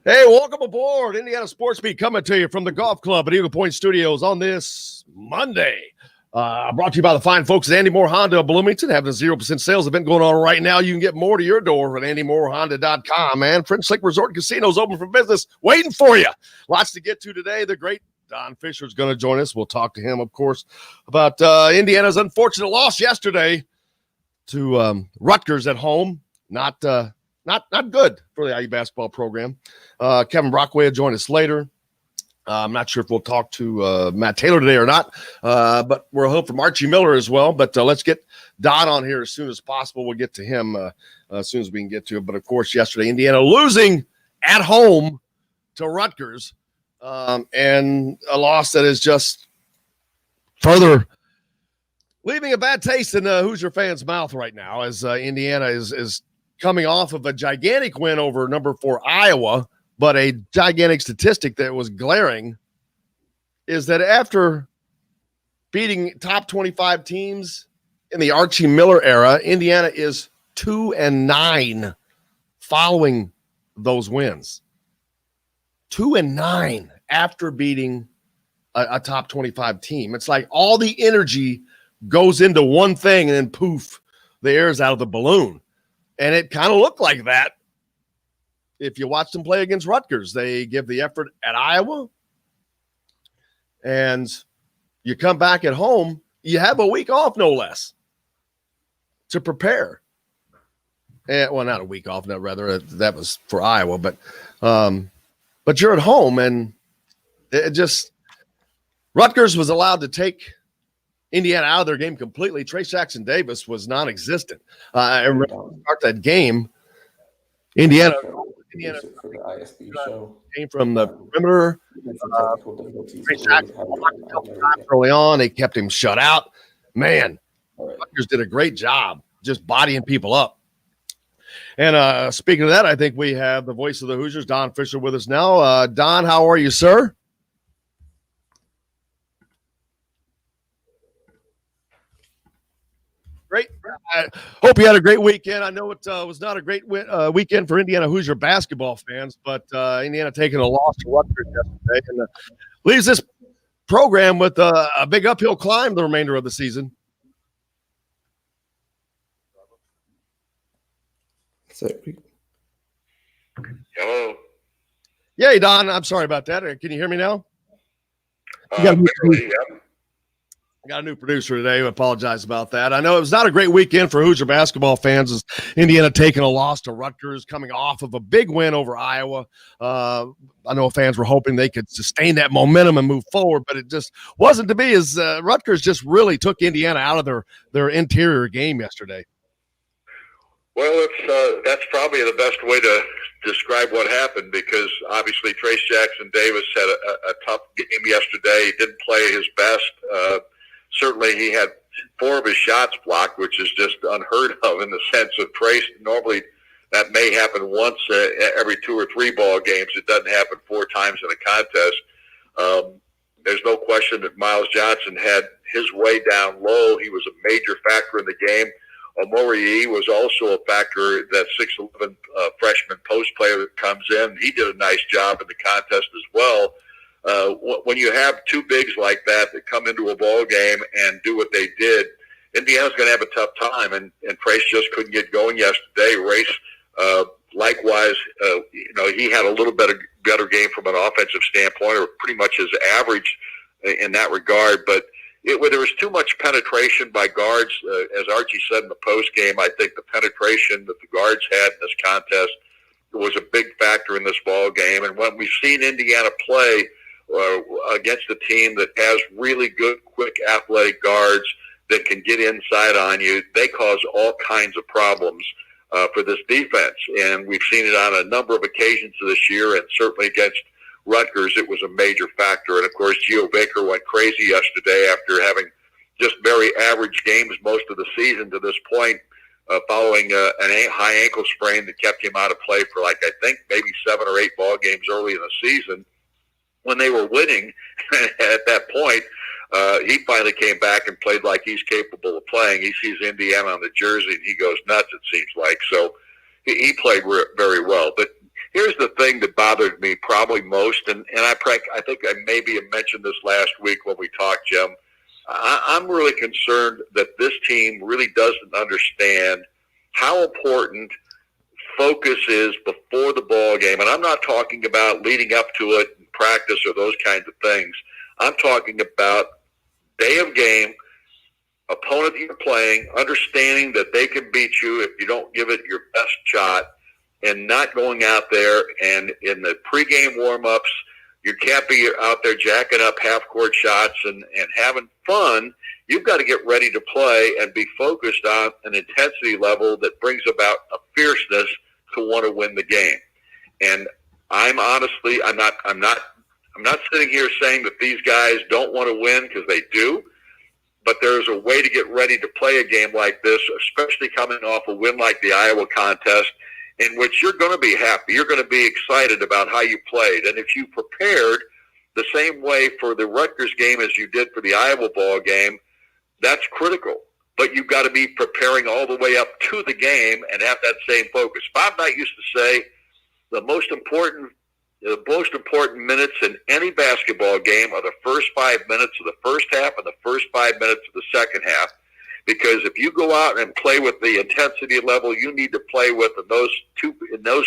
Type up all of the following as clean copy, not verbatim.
Hey, welcome aboard. Indiana Sports Beat coming to you from the golf club at Eagle Point Studios on this Monday. Brought to you by the fine folks at Andy Moore Honda of Bloomington, having a 0% sales event going on right now. You can get more to your door at AndyMooreHonda.com, man. French Lake Resort and Casino is open for business, waiting for you. Lots to get to today. The great Don Fischer is going to join us. We'll talk to him, of course, about Indiana's unfortunate loss yesterday to Rutgers at home. Not good for the IU basketball program. Kevin Brockway will join us later. I'm not sure if we'll talk to Matt Taylor today or not, but we're hoping from Archie Miller as well. But let's get Don on here as soon as possible. We'll get to him as soon as we can get to it. But, of course, yesterday, Indiana losing at home to Rutgers, and a loss that is just further leaving a bad taste in Hoosier fans' mouth right now, as Indiana is coming off of a gigantic win over number 4 Iowa. But a gigantic statistic that was glaring is that after beating top 25 teams in the Archie Miller era, Indiana is 2-9 following those wins. 2-9 after beating a top 25 team. It's like all the energy goes into one thing and then poof, the air's out of the balloon. And it kind of looked like that. If you watch them play against Rutgers, they give the effort at Iowa. And you come back at home, you have a week off, no less, to prepare. And, well, not a week off, no, rather, that was for Iowa. But you're at home, and it just – Rutgers was allowed to take Indiana out of their game completely. Trace Jackson-Davis was non-existent. I remember to start that game, Indiana for the ISB show came from the perimeter. Early on, they kept him shut out. Man, Rutgers did a great job just bodying people up. And speaking of that, I think we have the voice of the Hoosiers, Don Fischer, with us now. Don, how are you, sir? Great. I hope you had a great weekend. I know it was not a great weekend for Indiana Hoosier basketball fans, but Indiana taking a loss to Rutgers yesterday and leaves this program with a big uphill climb the remainder of the season. Hello. Yay, Don. I'm sorry about that. Can you hear me now? Got a new producer today. I apologize about that. I know it was not a great weekend for Hoosier basketball fans as Indiana taking a loss to Rutgers, coming off of a big win over Iowa. I know fans were hoping they could sustain that momentum and move forward, but it just wasn't to be, as Rutgers just really took Indiana out of their interior game yesterday. Well, that's probably the best way to describe what happened, because obviously Trace Jackson-Davis had a tough game yesterday. He didn't play his best. Certainly he had 4 of his shots blocked, which is just unheard of in the sense of Trace. Normally that may happen once every 2 or 3 ball games. It doesn't happen 4 times in a contest. There's no question that Miles Johnson had his way down low. He was a major factor in the game. Omori was also a factor, that 6'11" freshman post player that comes in. He did a nice job in the contest as well. When you have 2 bigs like that come into a ball game and do what they did, Indiana's going to have a tough time, and Price just couldn't get going yesterday. Race, likewise, he had a little better game from an offensive standpoint, or pretty much his average in that regard. But there was too much penetration by guards. As Archie said in the post game, I think the penetration that the guards had in this contest was a big factor in this ball game. And when we've seen Indiana play against a team that has really good, quick, athletic guards that can get inside on you, they cause all kinds of problems for this defense. And we've seen it on a number of occasions this year, and certainly against Rutgers, it was a major factor. And, of course, Geo Baker went crazy yesterday after having just very average games most of the season to this point, following a high ankle sprain that kept him out of play for, I think maybe 7 or 8 ball games early in the season. When they were winning at that point, he finally came back and played like he's capable of playing. He sees Indiana on the jersey and he goes nuts, it seems like. So he played very well. But Here's the thing that bothered me probably most, and I think I maybe mentioned this last week when we talked, Jim. I'm really concerned that this team really doesn't understand how important focus is before the ball game. And I'm not talking about leading up to it, practice, or those kinds of things. I'm talking about day of game, opponent you're playing, understanding that they can beat you if you don't give it your best shot, and not going out there and in the pregame warm-ups, you can't be out there jacking up half-court shots and having fun. You've got to get ready to play and be focused on an intensity level that brings about a fierceness to want to win the game. And I'm not sitting here saying that these guys don't want to win, because they do. But there's a way to get ready to play a game like this, especially coming off a win like the Iowa contest, in which you're going to be happy. You're going to be excited about how you played. And if you prepared the same way for the Rutgers game as you did for the Iowa ball game, that's critical. But you've got to be preparing all the way up to the game and have that same focus. Bob Knight used to say the most important minutes in any basketball game are the first 5 minutes of the first half and the first 5 minutes of the second half. Because if you go out and play with the intensity level you need to play with in those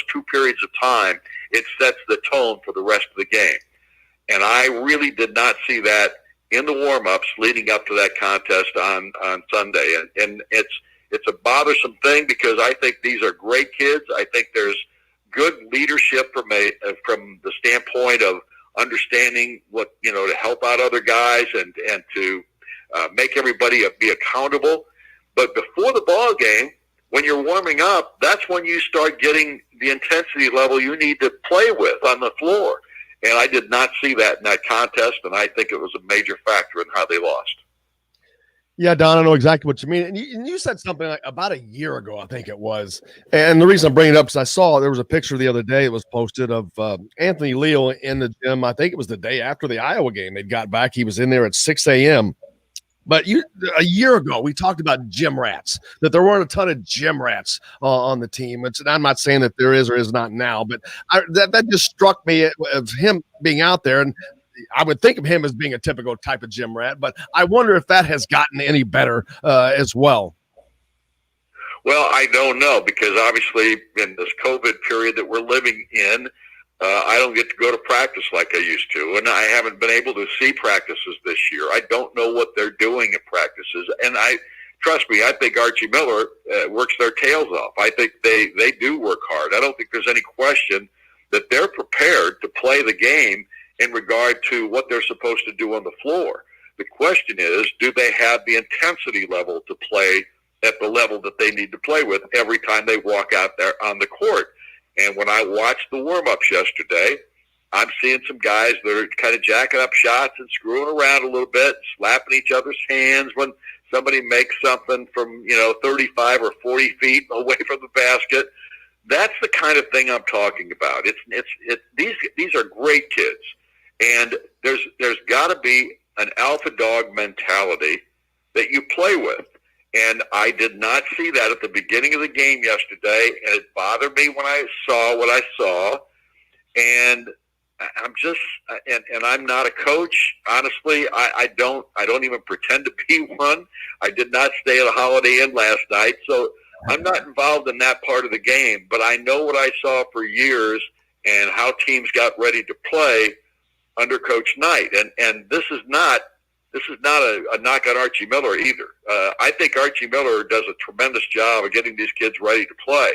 two periods of time, it sets the tone for the rest of the game. And I really did not see that in the warm-ups leading up to that contest on Sunday. And it's a bothersome thing, because I think these are great kids. I think there's good leadership from the standpoint of understanding what, to help out other guys and to make everybody be accountable. But before the ball game, when you're warming up, that's when you start getting the intensity level you need to play with on the floor. And I did not see that in that contest, and I think it was a major factor in how they lost. Yeah, Don, I know exactly what you mean. And you said something like about a year ago, I think it was. And the reason I'm bringing it up is I saw there was a picture the other day that was posted of Anthony Leal in the gym. I think it was the day after the Iowa game. They'd got back. He was in there at 6 a.m. But a year ago, we talked about gym rats, that there weren't a ton of gym rats on the team. I'm not saying that there is or is not now, but that just struck me of him being out there. And I would think of him as being a typical type of gym rat, but I wonder if that has gotten any better as well. Well, I don't know, because obviously in this COVID period that we're living in, I don't get to go to practice like I used to, and I haven't been able to see practices this year. I don't know what they're doing at practices, and trust me, I think Archie Miller works their tails off. I think they do work hard. I don't think there's any question that they're prepared to play the game in regard to what they're supposed to do on the floor. The question is, do they have the intensity level to play at the level that they need to play with every time they walk out there on the court? And when I watched the warm-ups yesterday, I'm seeing some guys that are kind of jacking up shots and screwing around a little bit, slapping each other's hands when somebody makes something from 35 or 40 feet away from the basket. That's the kind of thing I'm talking about. These are great kids, and there's got to be an alpha dog mentality that you play with. And I did not see that at the beginning of the game yesterday, and it bothered me when I saw what I saw. And I'm not a coach. Honestly, I don't even pretend to be one. I did not stay at a Holiday Inn last night, so I'm not involved in that part of the game. But I know what I saw for years and how teams got ready to play under Coach Knight. And this is not a knock on Archie Miller either. I think Archie Miller does a tremendous job of getting these kids ready to play,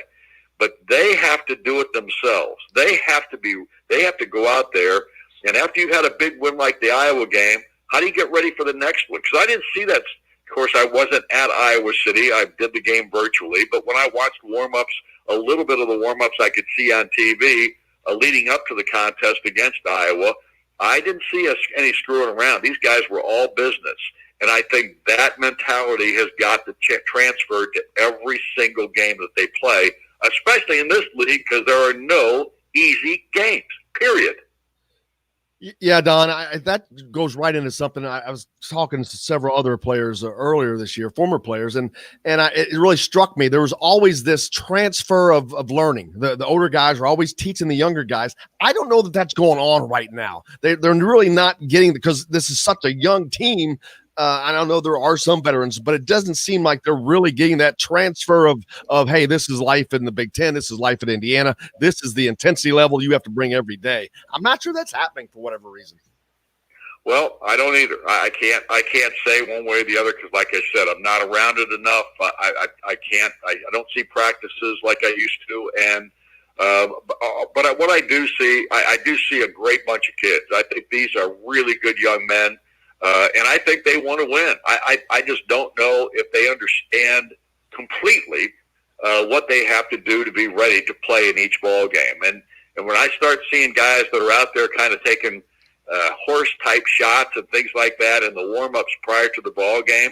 but they have to do it themselves. They have to go out there, and after you've had a big win like the Iowa game, how do you get ready for the next one? Because I didn't see that. Of course, I wasn't at Iowa City. I did the game virtually, but when I watched warm-ups, a little bit of the warm-ups I could see on TV leading up to the contest against Iowa, I didn't see any screwing around. These guys were all business. And I think that mentality has got to transfer to every single game that they play, especially in this league, because there are no easy games, period. Yeah, Don, that goes right into something. I was talking to several other players earlier this year, former players, and it really struck me. There was always this transfer of learning. The older guys are always teaching the younger guys. I don't know that that's going on right now. They're really not getting, because this is such a young team. I don't know, there are some veterans, but it doesn't seem like they're really getting that transfer of hey, this is life in the Big Ten, this is life in Indiana, this is the intensity level you have to bring every day. I'm not sure that's happening for whatever reason. Well, I don't either. I can't say one way or the other because, like I said, I'm not around it enough. I can't. I don't see practices like I used to, and but what I do see, I do see a great bunch of kids. I think these are really good young men. And I think they want to win. I just don't know if they understand completely what they have to do to be ready to play in each ball game. And when I start seeing guys that are out there kind of taking horse-type shots and things like that in the warm-ups prior to the ball game,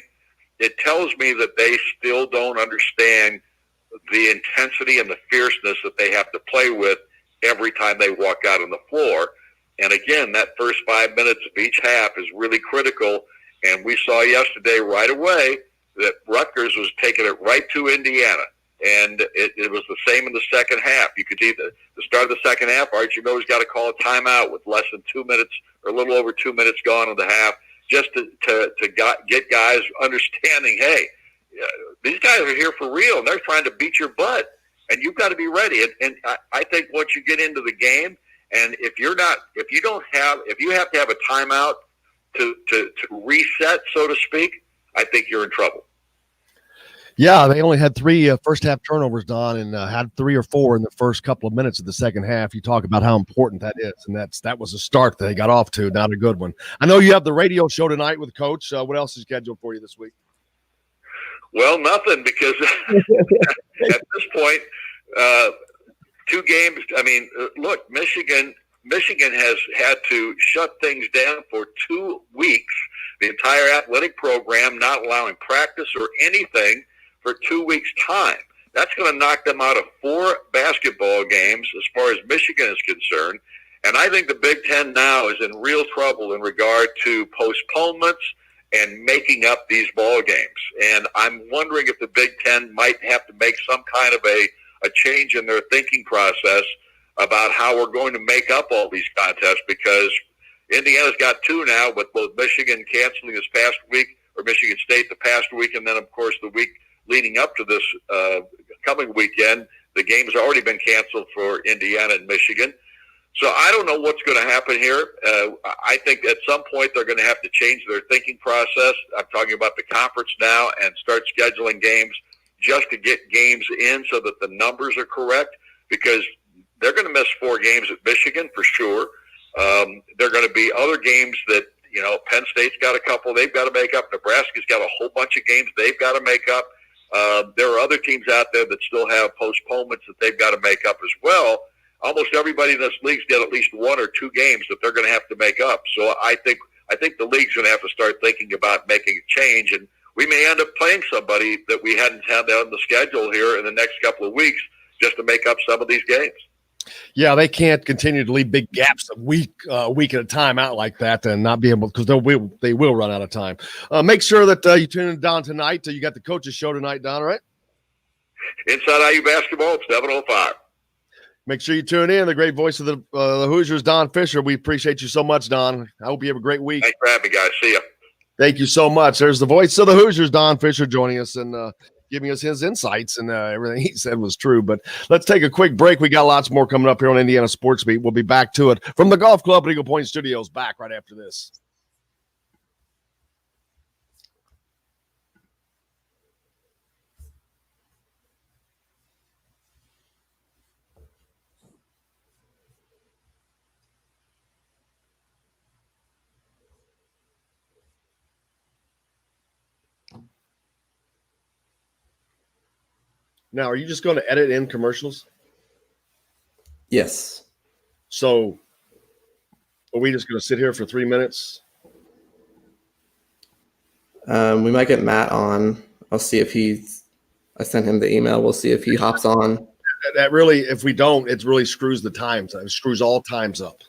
it tells me that they still don't understand the intensity and the fierceness that they have to play with every time they walk out on the floor. And again, that first 5 minutes of each half is really critical. And we saw yesterday right away that Rutgers was taking it right to Indiana. And it was the same in the second half. You could see the start of the second half, Archie Miller's got to call a timeout with less than 2 minutes or a little over 2 minutes gone in the half, just to get guys understanding, hey, these guys are here for real, and they're trying to beat your butt, and you've got to be ready. And I think once you get into the game, and if you have to have a timeout to reset, so to speak, I think you're in trouble. Yeah, they only had 3 first half turnovers, Don, and had 3 or 4 in the first couple of minutes of the second half. You talk about how important that is, and that was a start that they got off to, not a good one. I know you have the radio show tonight with Coach. What else is scheduled for you this week? Well, nothing, because at this point, 2 games. I mean, look, Michigan has had to shut things down for 2 weeks. The entire athletic program not allowing practice or anything for 2 weeks' time. That's going to knock them out of 4 basketball games as far as Michigan is concerned. And I think the Big Ten now is in real trouble in regard to postponements and making up these ball games. And I'm wondering if the Big Ten might have to make some kind of a change in their thinking process about how we're going to make up all these contests, because Indiana's got 2 now, with both Michigan canceling this past week, or Michigan State the past week, and then, of course, the week leading up to this coming weekend, the game's already been canceled for Indiana and Michigan. So I don't know what's going to happen here. I think at some point they're going to have to change their thinking process. I'm talking about the conference now, and start scheduling games just to get games in so that the numbers are correct, because they're going to miss 4 games at Michigan for sure. There are going to be other games that, Penn State's got a couple they've got to make up. Nebraska's got a whole bunch of games they've got to make up. There are other teams out there that still have postponements that they've got to make up as well. Almost everybody in this league's got at least 1 or 2 games that they're going to have to make up. So I think the league's going to have to start thinking about making a change, and we may end up playing somebody that we hadn't had on the schedule here in the next couple of weeks just to make up some of these games. Yeah, they can't continue to leave big gaps a week at a time out like that and not be able, because they will run out of time. Make sure that you tune in, Don, tonight. You got the coaches show tonight, Don, right? Inside IU Basketball, 7:05. Make sure you tune in. The great voice of the Hoosiers, Don Fischer. We appreciate you so much, Don. I hope you have a great week. Thanks for having me, guys. See ya. Thank you so much. There's the voice of the Hoosiers, Don Fischer, joining us and giving us his insights, and everything he said was true. But let's take a quick break. We got lots more coming up here on Indiana Sports Beat. We'll be back to it from the Golf Club at Eagle Point Studios, back right after this. Now, are you just going to edit in commercials? Yes. So are we just going to sit here for 3 minutes? We might get Matt on. I'll see if I sent him the email. We'll see if he hops on. That really, if we don't, it really screws the times. It screws all times up.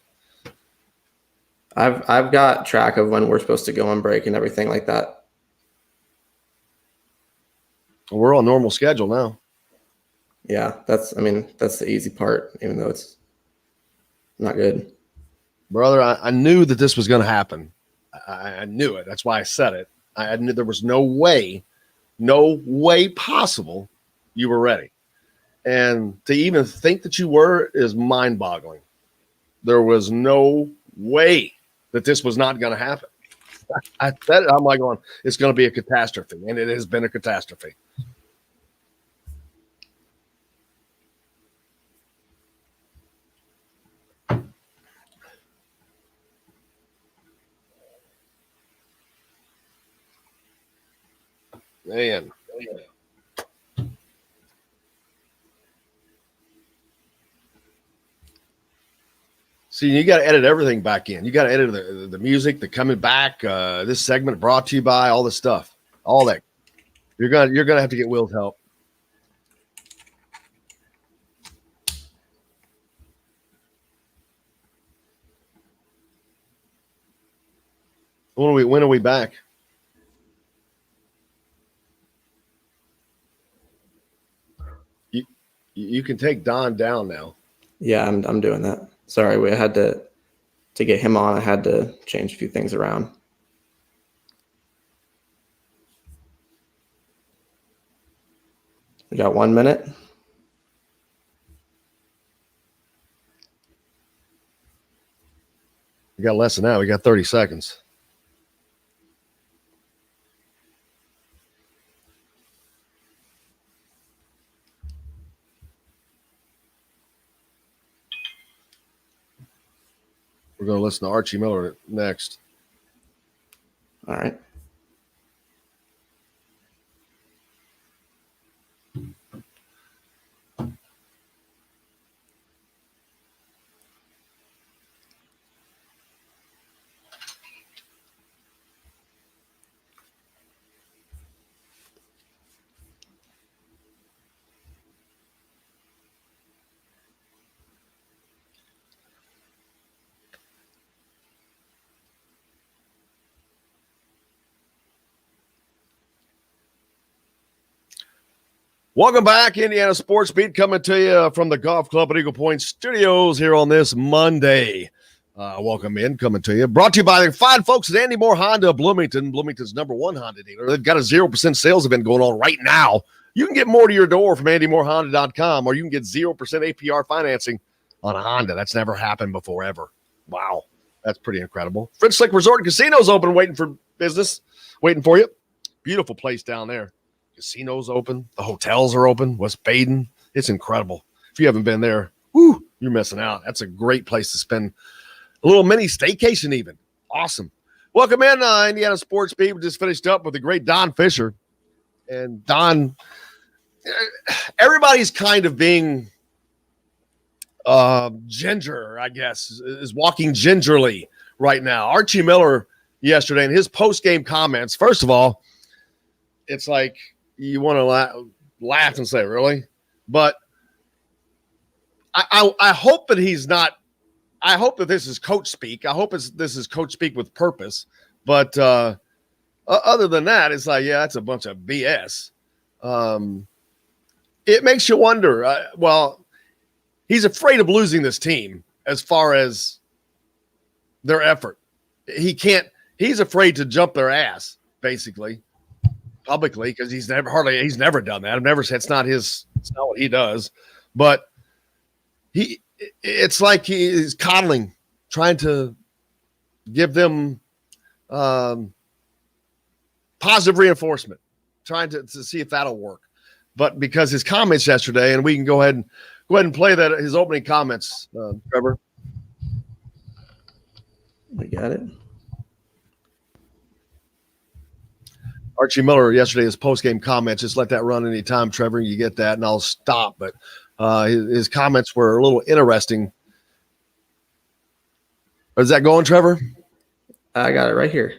I've got track of when we're supposed to go on break and everything like that. We're on normal schedule now. Yeah, that's the easy part, even though it's not good. Brother, I knew that this was going to happen. I knew it. That's why I said it. I knew there was no way possible you were ready. And to even think that you were is mind-boggling. There was no way that this was not going to happen. I said it. I'm like going, it's going to be a catastrophe, and it has been a catastrophe. Man. See, you got to edit everything back in. You got to edit the music, the coming back. This segment brought to you by all this stuff, all that. You're gonna have to get Will's help. When are we back? You can take Don down now. Yeah, I'm doing that. Sorry, we had to get him on. I had to change a few things around. We got 1 minute. We got less than that. We got 30 seconds. We're going to listen to Archie Miller next. All right. Welcome back, Indiana Sports Beat, coming to you from the Golf Club at Eagle Point Studios here on this Monday. Welcome in, coming to you. Brought to you by the fine folks at Andy Moore Honda of Bloomington, Bloomington's #1 Honda dealer. They've got a 0% sales event going on right now. You can get more to your door from AndyMooreHonda.com, or you can get 0% APR financing on a Honda. That's never happened before, ever. Wow, that's pretty incredible. French Lick Resort and Casino's open, waiting for business, waiting for you. Beautiful place down there. Casinos open, the hotels are open, West Baden. It's incredible. If you haven't been there, you're missing out. That's a great place to spend a little mini staycation even. Awesome. Welcome in, Indiana Sports Beat. We just finished up with the great Don Fischer. And Don, everybody's kind of being ginger, I guess, is walking gingerly right now. Archie Miller yesterday in his post-game comments, first of all, it's like, you want to laugh and say, really? But I hope that he's not – I hope that this is coach speak. I hope this is coach speak with purpose. But other than that, it's like, yeah, that's a bunch of BS. It makes you wonder. He's afraid of losing this team as far as their effort. He's afraid to jump their ass, basically. Publicly, because he's never done that. I've never said it's not what he does, but it's like he's coddling, trying to give them positive reinforcement, trying to see if that'll work. But because his comments yesterday, and we can go ahead and play that his opening comments, Trevor. We got it. Archie Miller yesterday, his post-game comments, just let that run anytime, Trevor. You get that, and I'll stop. But his comments were a little interesting. Is that going, Trevor? I got it right here.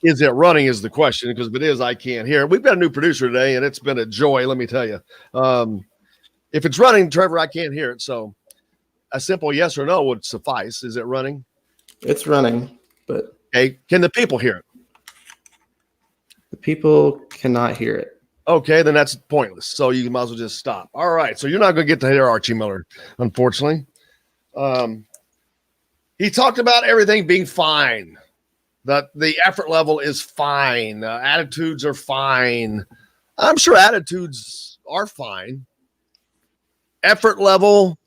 Is it running is the question, because if it is, I can't hear it. We've got a new producer today, and it's been a joy, let me tell you. If it's running, Trevor, I can't hear it. So a simple yes or no would suffice. Is it running? It's running, but Okay. Can the people hear it? the people cannot hear it. Okay, then that's pointless. So you might as well just stop. All right. So you're not going to get to hear Archie Miller, unfortunately. He talked about everything being fine. That the effort level is fine. Attitudes are fine. I'm sure attitudes are fine. Effort level,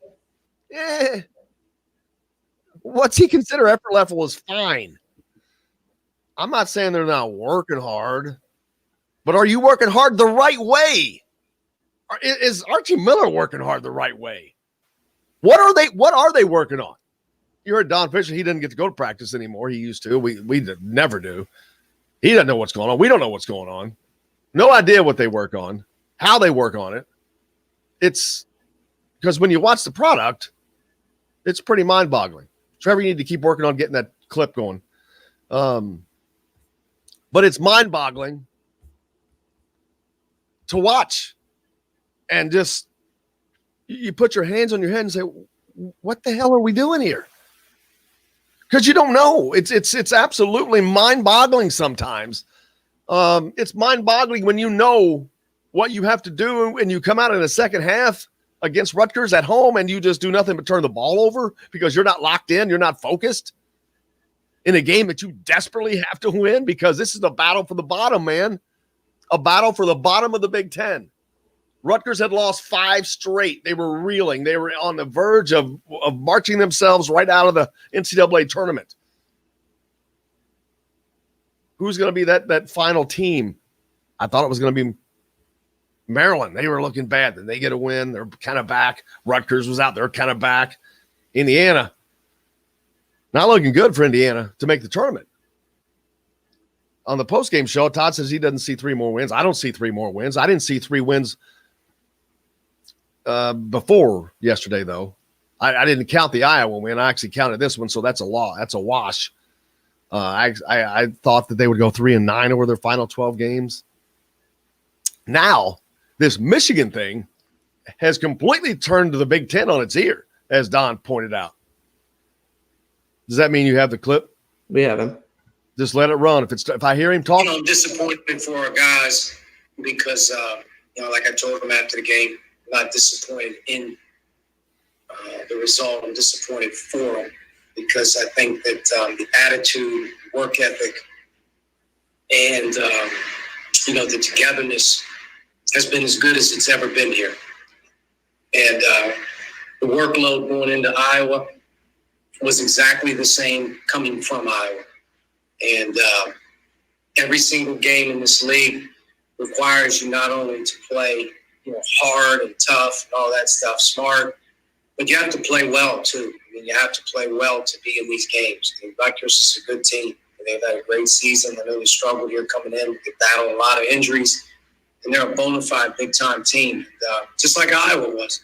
what's he consider effort level is fine? I'm not saying they're not working hard, but are you working hard the right way? Is Archie Miller working hard the right way? What are they working on? You heard Don Fischer. He didn't get to go to practice anymore. He used to. We never do. He doesn't know what's going on. We don't know what's going on. No idea what they work on, how they work on it. It's because when you watch the product, it's pretty mind-boggling. Trevor, you need to keep working on getting that clip going. But it's mind-boggling to watch. And just you put your hands on your head and say, what the hell are we doing here? Because you don't know. It's absolutely mind-boggling sometimes. It's mind-boggling when you know what you have to do and you come out in the second half against Rutgers at home and you just do nothing but turn the ball over because you're not locked in, you're not focused in a game that you desperately have to win because this is a battle for the bottom, man. A battle for the bottom of the Big Ten. Rutgers had lost 5 straight. They were reeling. They were on the verge of marching themselves right out of the NCAA tournament. Who's going to be that final team? I thought it was going to be Maryland. They were looking bad. Then they get a win. They're kind of back. Rutgers was out there kind of back. Indiana, not looking good for Indiana to make the tournament. On the postgame show, Todd says he doesn't see 3 more wins. I don't see 3 more wins. I didn't see 3 wins before yesterday, though. I didn't count the Iowa win. I actually counted this one, so that's a law. That's a wash. I thought that they would go 3-9 over their final 12 games. Now, this Michigan thing has completely turned to the Big Ten on its ear, as Don pointed out. Does that mean you have the clip? We have him. Just let it run. If I hear him talk, I'm disappointed for our guys because like I told them after the game, I'm not disappointed in the result. I'm disappointed for them because I think that the attitude, work ethic, and the togetherness has been as good as it's ever been here. And the workload going into Iowa was exactly the same coming from Iowa. And every single game in this league requires you not only to play, hard and tough and all that stuff, smart, but you have to play well too. I mean, you have to play well to be in these games. And Rutgers is a good team. And they've had a great season. I know they struggled here coming in. They battled a lot of injuries. And they're a bona fide big-time team, just like Iowa was.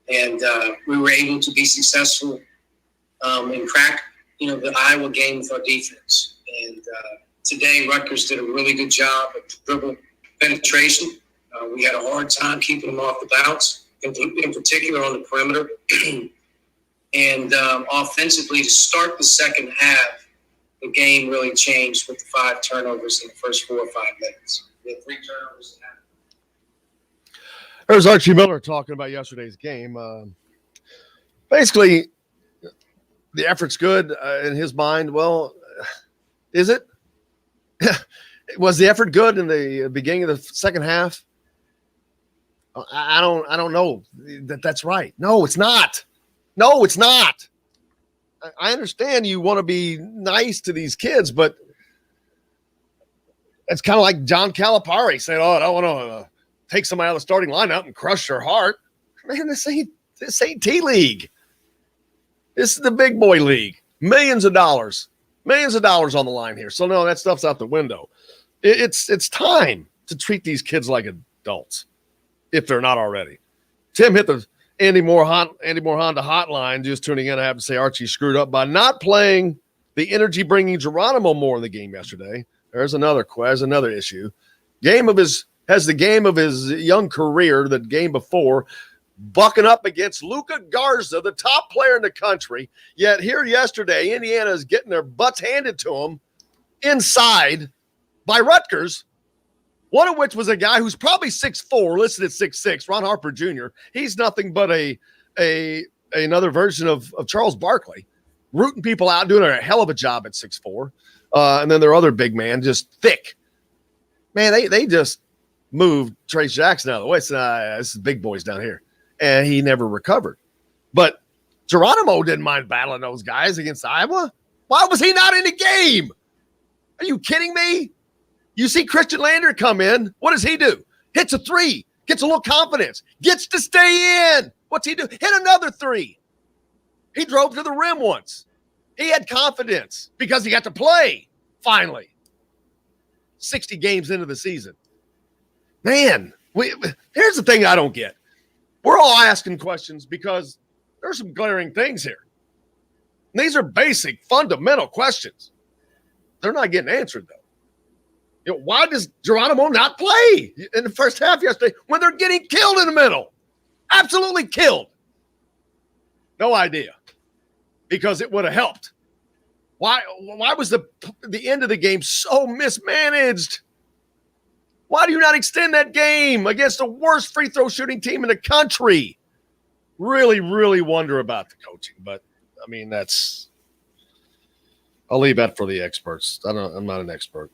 And we were able to be successful and crack, the Iowa game with our defense. And today, Rutgers did a really good job of dribble penetration. We had a hard time keeping them off the bounce, in particular on the perimeter. And offensively, to start the second half, the game really changed with the 5 turnovers in the first 4 or 5 minutes. We had 3 turnovers in half. There's Archie Miller talking about yesterday's game. Basically, the effort's good in his mind. Well, is it? Was the effort good in the beginning of the second half? I don't know that's right. No, it's not. No, it's not. I understand you want to be nice to these kids, but it's kind of like John Calipari saying, "Oh, I don't want to take somebody out of the starting lineup and crush their heart." Man, this ain't T-League. This is the big boy league. Millions of dollars on the line here. So no, that stuff's out the window. It's time to treat these kids like adults, if they're not already. Tim hit the Andy Moore Honda hotline. Just tuning in, I have to say Archie screwed up by not playing the energy-bringing Geronimo Moore in the game yesterday. There's another issue. Has the game of his young career, the game before, bucking up against Luka Garza, the top player in the country. Yet here yesterday, Indiana is getting their butts handed to them inside by Rutgers, one of which was a guy who's probably 6'4", listed at 6'6", Ron Harper Jr. He's nothing but another version of Charles Barkley, rooting people out, doing a hell of a job at 6'4". And then their other big man, just thick. Man, they just moved Trace Jackson out of the way. So, this is big boys down here. And he never recovered. But Geronimo didn't mind battling those guys against Iowa. Why was he not in the game? Are you kidding me? You see Christian Lander come in. What does he do? Hits a three. Gets a little confidence. Gets to stay in. What's he do? Hit another three. He drove to the rim once. He had confidence because he got to play, finally. 60 games into the season. Man, here's the thing I don't get. We're all asking questions because there's some glaring things here. And these are basic, fundamental questions. They're not getting answered, though. You know, why does Geronimo not play in the first half yesterday when they're getting killed in the middle? Absolutely killed. No idea. Because it would have helped. Why was the end of the game so mismanaged? Why do you not extend that game against the worst free throw shooting team in the country? Really, really wonder about the coaching. But, I mean, I'll leave that for the experts. I'm not an expert.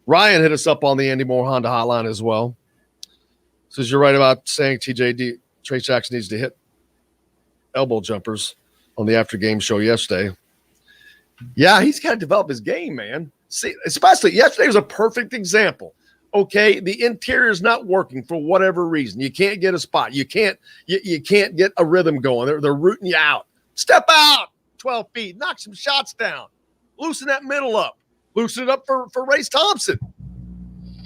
Ryan hit us up on the Andy Moore Honda hotline as well. Says you're right about saying Trace Jackson needs to hit elbow jumpers on the after game show yesterday. Yeah, he's got to develop his game, man. See, especially yesterday was a perfect example. Okay, the interior is not working for whatever reason. You can't get a spot. You can't get a rhythm going. They're rooting you out. Step out 12 feet. Knock some shots down. Loosen that middle up. Loosen it up for Race Thompson.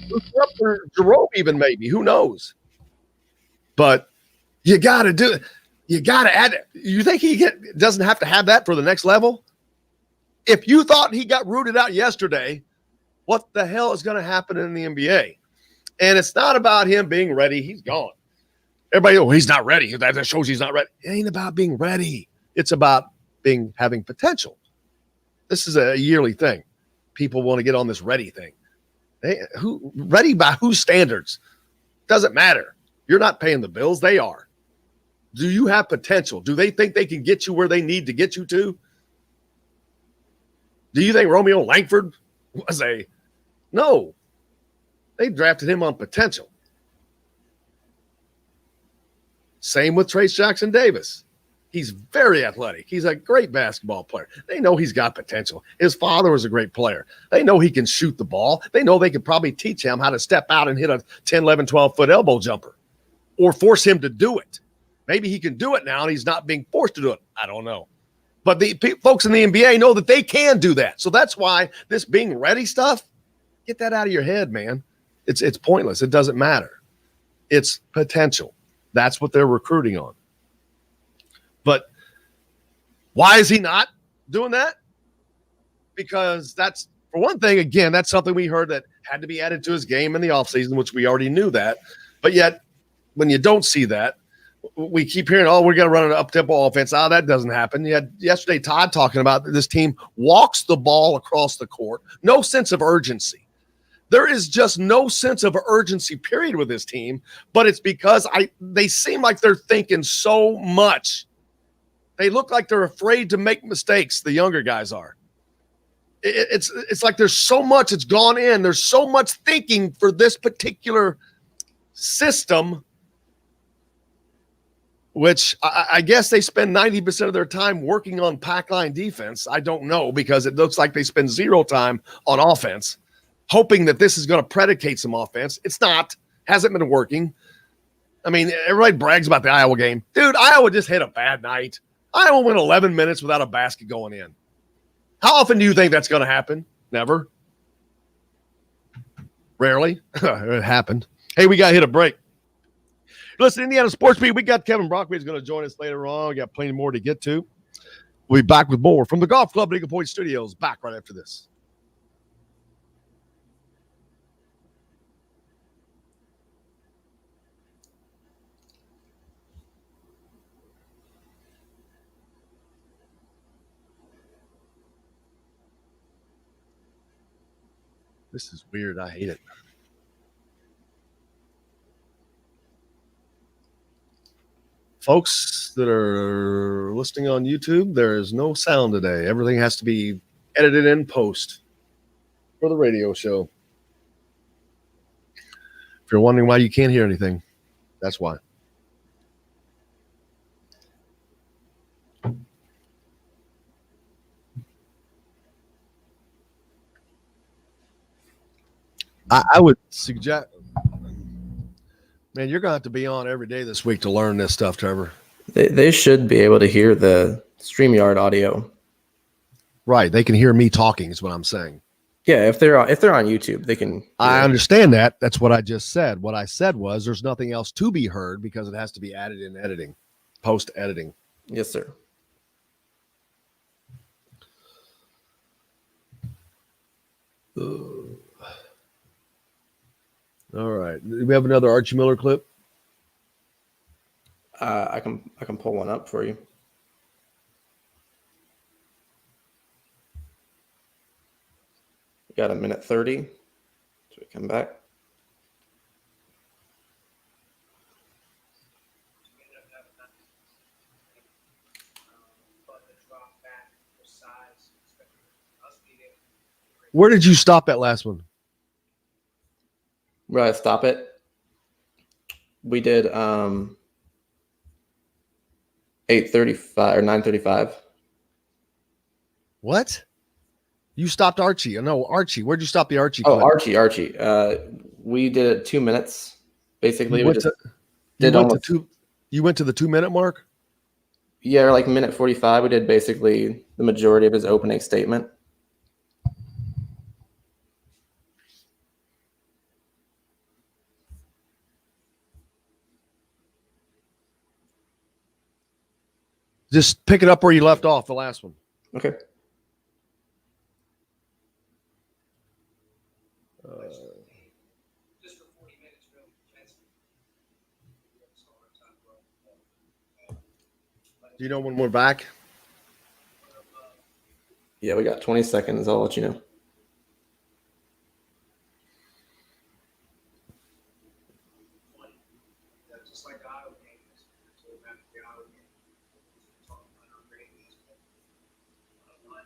Loosen it up for Jerome even maybe. Who knows? But you got to do it. You got to add it. You think he doesn't have to have that for the next level? If you thought he got rooted out yesterday, what the hell is going to happen in the NBA? And it's not about him being ready. He's gone. Everybody, he's not ready. That shows he's not ready. It ain't about being ready. It's about having potential. This is a yearly thing. People want to get on this ready thing. Ready by whose standards? Doesn't matter. You're not paying the bills. They are. Do you have potential? Do they think they can get you where they need to get you to? Do you think Romeo Langford was no? They drafted him on potential. Same with Trace Jackson Davis. He's very athletic. He's a great basketball player. They know he's got potential. His father was a great player. They know he can shoot the ball. They know they could probably teach him how to step out and hit a 10, 11, 12-foot elbow jumper or force him to do it. Maybe he can do it now and he's not being forced to do it. I don't know. But the folks in the NBA know that they can do that. So that's why this being ready stuff, get that out of your head, man. It's pointless. It doesn't matter. It's potential. That's what they're recruiting on. But why is he not doing that? Because that's, for one thing, again, that's something we heard that had to be added to his game in the offseason, which we already knew that. But yet, when you don't see that, we keep hearing, we're going to run an up-tempo offense. That doesn't happen. You had yesterday Todd talking about this team walks the ball across the court. No sense of urgency. There is just no sense of urgency, period, with this team. But it's because they seem like they're thinking so much. They look like they're afraid to make mistakes, the younger guys are. It's like there's so much that's gone in. There's so much thinking for this particular system, which I guess they spend 90% of their time working on pack line defense. I don't know, because it looks like they spend zero time on offense, hoping that this is going to predicate some offense. It's not. Hasn't been working. I mean, everybody brags about the Iowa game. Dude, Iowa just had a bad night. Iowa went 11 minutes without a basket going in. How often do you think that's going to happen? Never. Rarely. It happened. Hey, we got to hit a break. Listen, Indiana Sports Beat, we got Kevin Brockway is going to join us later on. We got plenty more to get to. We'll be back with more from the Golf Club at Eagle Point Studios. Back right after this. This is weird. I hate it. Folks that are listening on YouTube, there is no sound today. Everything has to be edited in post for the radio show. If you're wondering why you can't hear anything, that's why. I would suggest, man, you're going to have to be on every day this week to learn this stuff, Trevor. They should be able to hear the StreamYard audio. Right. They can hear me talking is what I'm saying. Yeah, if they're on YouTube, they can. I understand that. That's what I just said. What I said was there's nothing else to be heard because it has to be added in editing, post editing. Yes, sir. All right. Do we have another Archie Miller clip? I can pull one up for you. We got a minute 30. Should we come back? Where did you stop that last one? Where I stop it? We did 8:35 or 9:35. What? You stopped Archie. No, Archie. Where'd you stop the Archie Oh, clip? Archie. We did it 2 minutes. Basically, You we went just to- did You went, to almost, two, you went to the 2-minute mark? yeah, like minute 45. We did basically the majority of his opening statement. Just pick it up where you left off, the last one. Okay. Just for 40 minutes, really. Do you know when we're back? Yeah, we got 20 seconds. I'll let you know. Just like the Iowa game, so back to the Iowa game. Talking about how great it is, but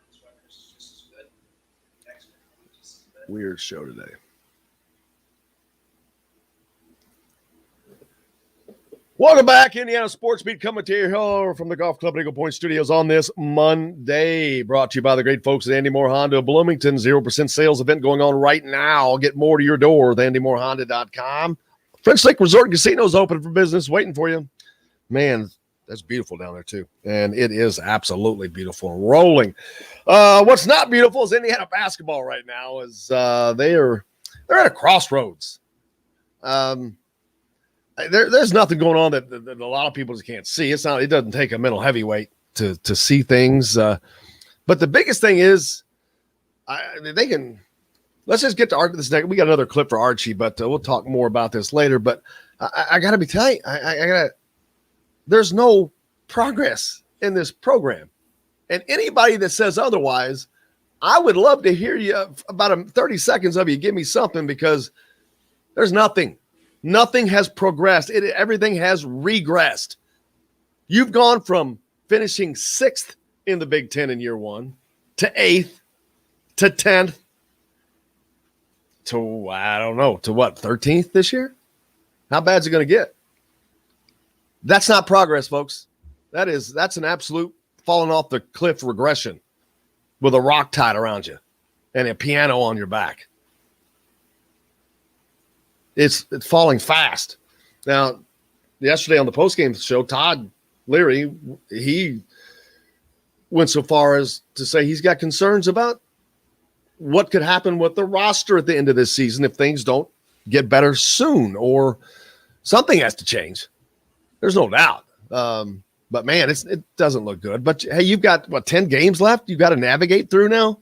his record is just as good. Next one, just as good. Weird show today. Welcome back, Indiana Sports Beat, coming to you here from the Golf Club at Eagle Point Studios on this Monday. Brought to you by the great folks at Andy Moore Honda of Bloomington. 0% sales event going on right now. Get more to your door with AndyMooreHonda.com. French Lake Resort and Casino is open for business, waiting for you. Man, that's beautiful down there, too. And it is absolutely beautiful. Rolling. What's not beautiful is Indiana basketball right now. They're at a crossroads. There's nothing going on that a lot of people just can't see. It doesn't take a mental heavyweight to see things. But the biggest thing is they can. Let's just get to this next. We got another clip for Archie, but we'll talk more about this later. But I got to be telling you, there's no progress in this program. And anybody that says otherwise, I would love to hear you about 30 seconds of you give me something, because there's nothing. Nothing has progressed. Everything has regressed. You've gone from finishing 6th in the Big Ten in year one to 8th to 10th to, I don't know, to what, 13th this year? How bad is it going to get? That's not progress, folks. That's an absolute falling off the cliff regression with a rock tied around you and a piano on your back. It's falling fast. Now, yesterday on the postgame show, Todd Leary, he went so far as to say he's got concerns about what could happen with the roster at the end of this season if things don't get better soon, or something has to change. There's no doubt. But man, it doesn't look good. But hey, you've got 10 games left you've got to navigate through now.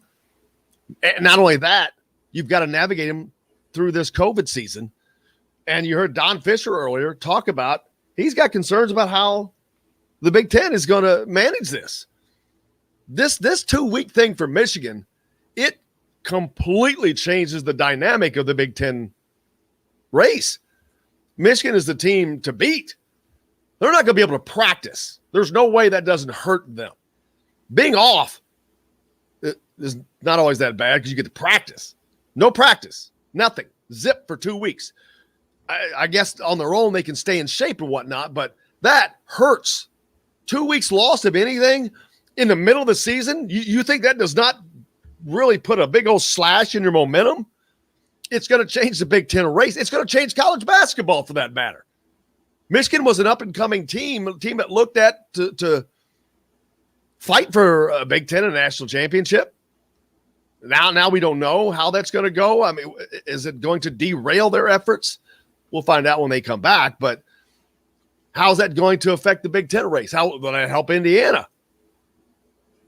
And not only that, you've got to navigate them through this COVID season. And you heard Don Fischer earlier talk about he's got concerns about how the Big Ten is going to manage this. This 2-week thing for Michigan, it completely changes the dynamic of the Big Ten race. Michigan is the team to beat. They're not going to be able to practice. There's no way that doesn't hurt them. Being off is not always that bad because you get to practice. No practice, nothing, zip for 2 weeks. I guess on their own they can stay in shape and whatnot, but that hurts. 2 weeks lost of anything in the middle of the season, you think that does not really put a big old slash in your momentum? It's going to change the Big Ten race. It's going to change college basketball for that matter. Michigan was an up-and-coming team, a team that looked at to fight for a Big Ten and a national championship. Now we don't know how that's going to go. I mean, is it going to derail their efforts? We'll find out when they come back, but how's that going to affect the Big Ten race? How will that help Indiana?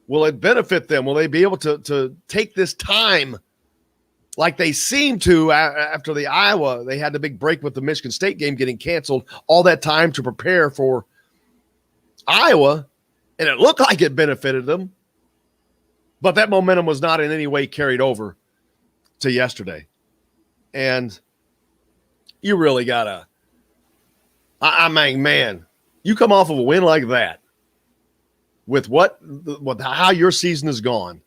Will it benefit them? Will they be able to take this time like they seem to after the Iowa? They had the big break with the Michigan State game getting canceled, all that time to prepare for Iowa, and it looked like it benefited them, but that momentum was not in any way carried over to yesterday. And you really got to – I mean, man, you come off of a win like that with how your season has gone,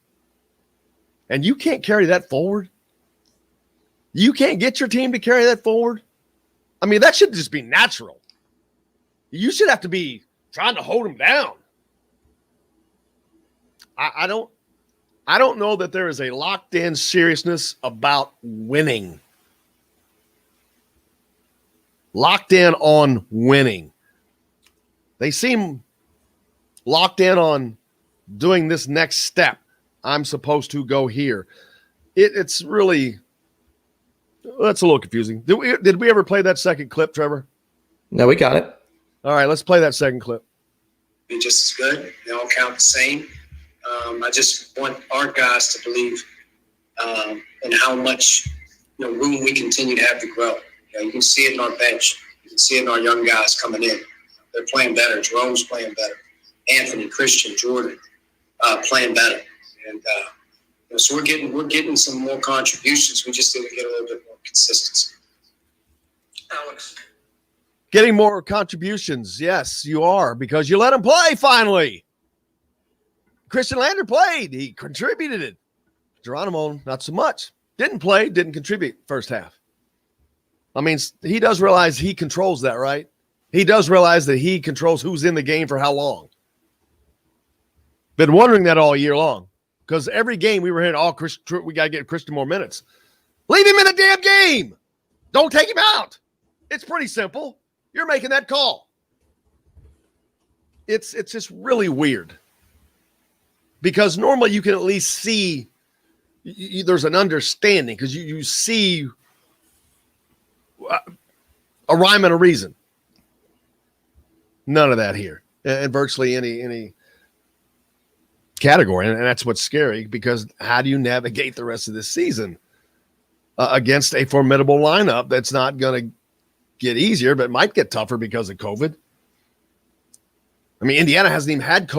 and you can't carry that forward. You can't get your team to carry that forward. I mean, that should just be natural. You should have to be trying to hold them down. I don't know that there is a locked-in seriousness about winning. Locked in on winning. They seem locked in on doing this next step. I'm supposed to go here. It's really, that's a little confusing. Did we ever play that second clip, Trevor? No, we got it. All right, let's play that second clip. Be just as good. They all count the same. I just want our guys to believe in how much room we continue to have to grow. You can see it in our bench. You can see it in our young guys coming in. They're playing better. Jerome's playing better. Anthony, Christian, Jordan playing better. And so we're getting some more contributions. We just need to get a little bit more consistency. Alex. Getting more contributions. Yes, you are, because you let him play finally. Christian Lander played. He contributed it. Geronimo, not so much. Didn't play, didn't contribute first half. I mean, he does realize he controls that, right? He does realize that he controls who's in the game for how long. Been wondering that all year long, because every game we were hearing, we got to get Christian more minutes. Leave him in the damn game. Don't take him out. It's pretty simple. You're making that call. It's just really weird, because normally you can at least see there's an understanding, because you see a rhyme and a reason. None of that here in virtually any category. And that's what's scary, because how do you navigate the rest of this season against a formidable lineup that's not going to get easier, but might get tougher because of COVID? I mean, Indiana hasn't even had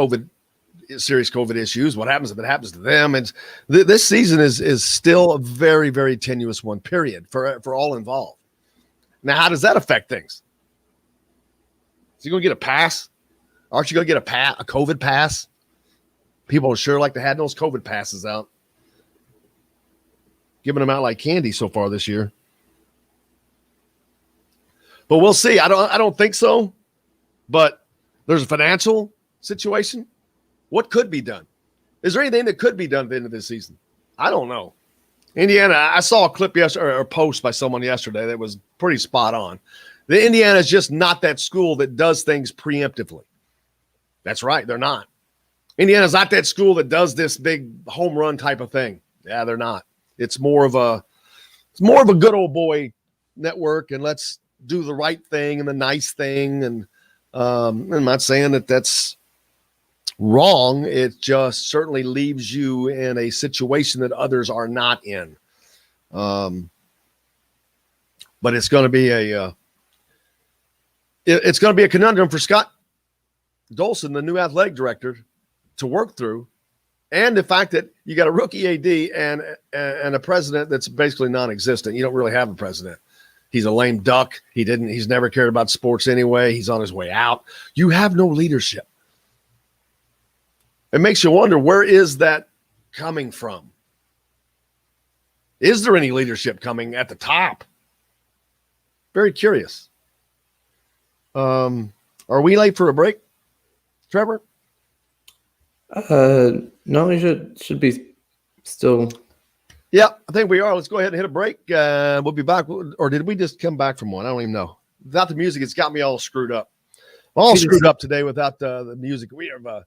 serious COVID issues. What happens if it happens to them? And this season is still a very, very tenuous one, period, for all involved. Now, how does that affect things? Is he going to get a pass? Aren't you going to get a COVID pass? People sure like to have those COVID passes out. Giving them out like candy so far this year. But we'll see. I don't think so. But there's a financial situation. What could be done? Is there anything that could be done at the end of this season? I don't know. Indiana, I saw a clip yesterday, or a post by someone yesterday that was pretty spot on. The Indiana is just not that school that does things preemptively. That's right, they're not. Indiana's not that school that does this big home run type of thing. Yeah, they're not. It's more of a good old boy network, and let's do the right thing and the nice thing. And I'm not saying that that's wrong. It just certainly leaves you in a situation that others are not in. But it's going to be a conundrum for Scott Dolson, the new athletic director, to work through, And the fact that you got a rookie AD and a president that's basically non-existent. You don't really have a president. He's a lame duck. He's never cared about sports anyway. He's on his way out. You have no leadership. It makes you wonder, where is that coming from? Is there any leadership coming at the top? Very curious. Are we late for a break, Trevor? No, we should be still. Yeah, I think we are. Let's go ahead and hit a break. We'll be back. Or did we just come back from one? I don't even know. Without the music, it's got me all screwed up. All screwed up today without the music. We have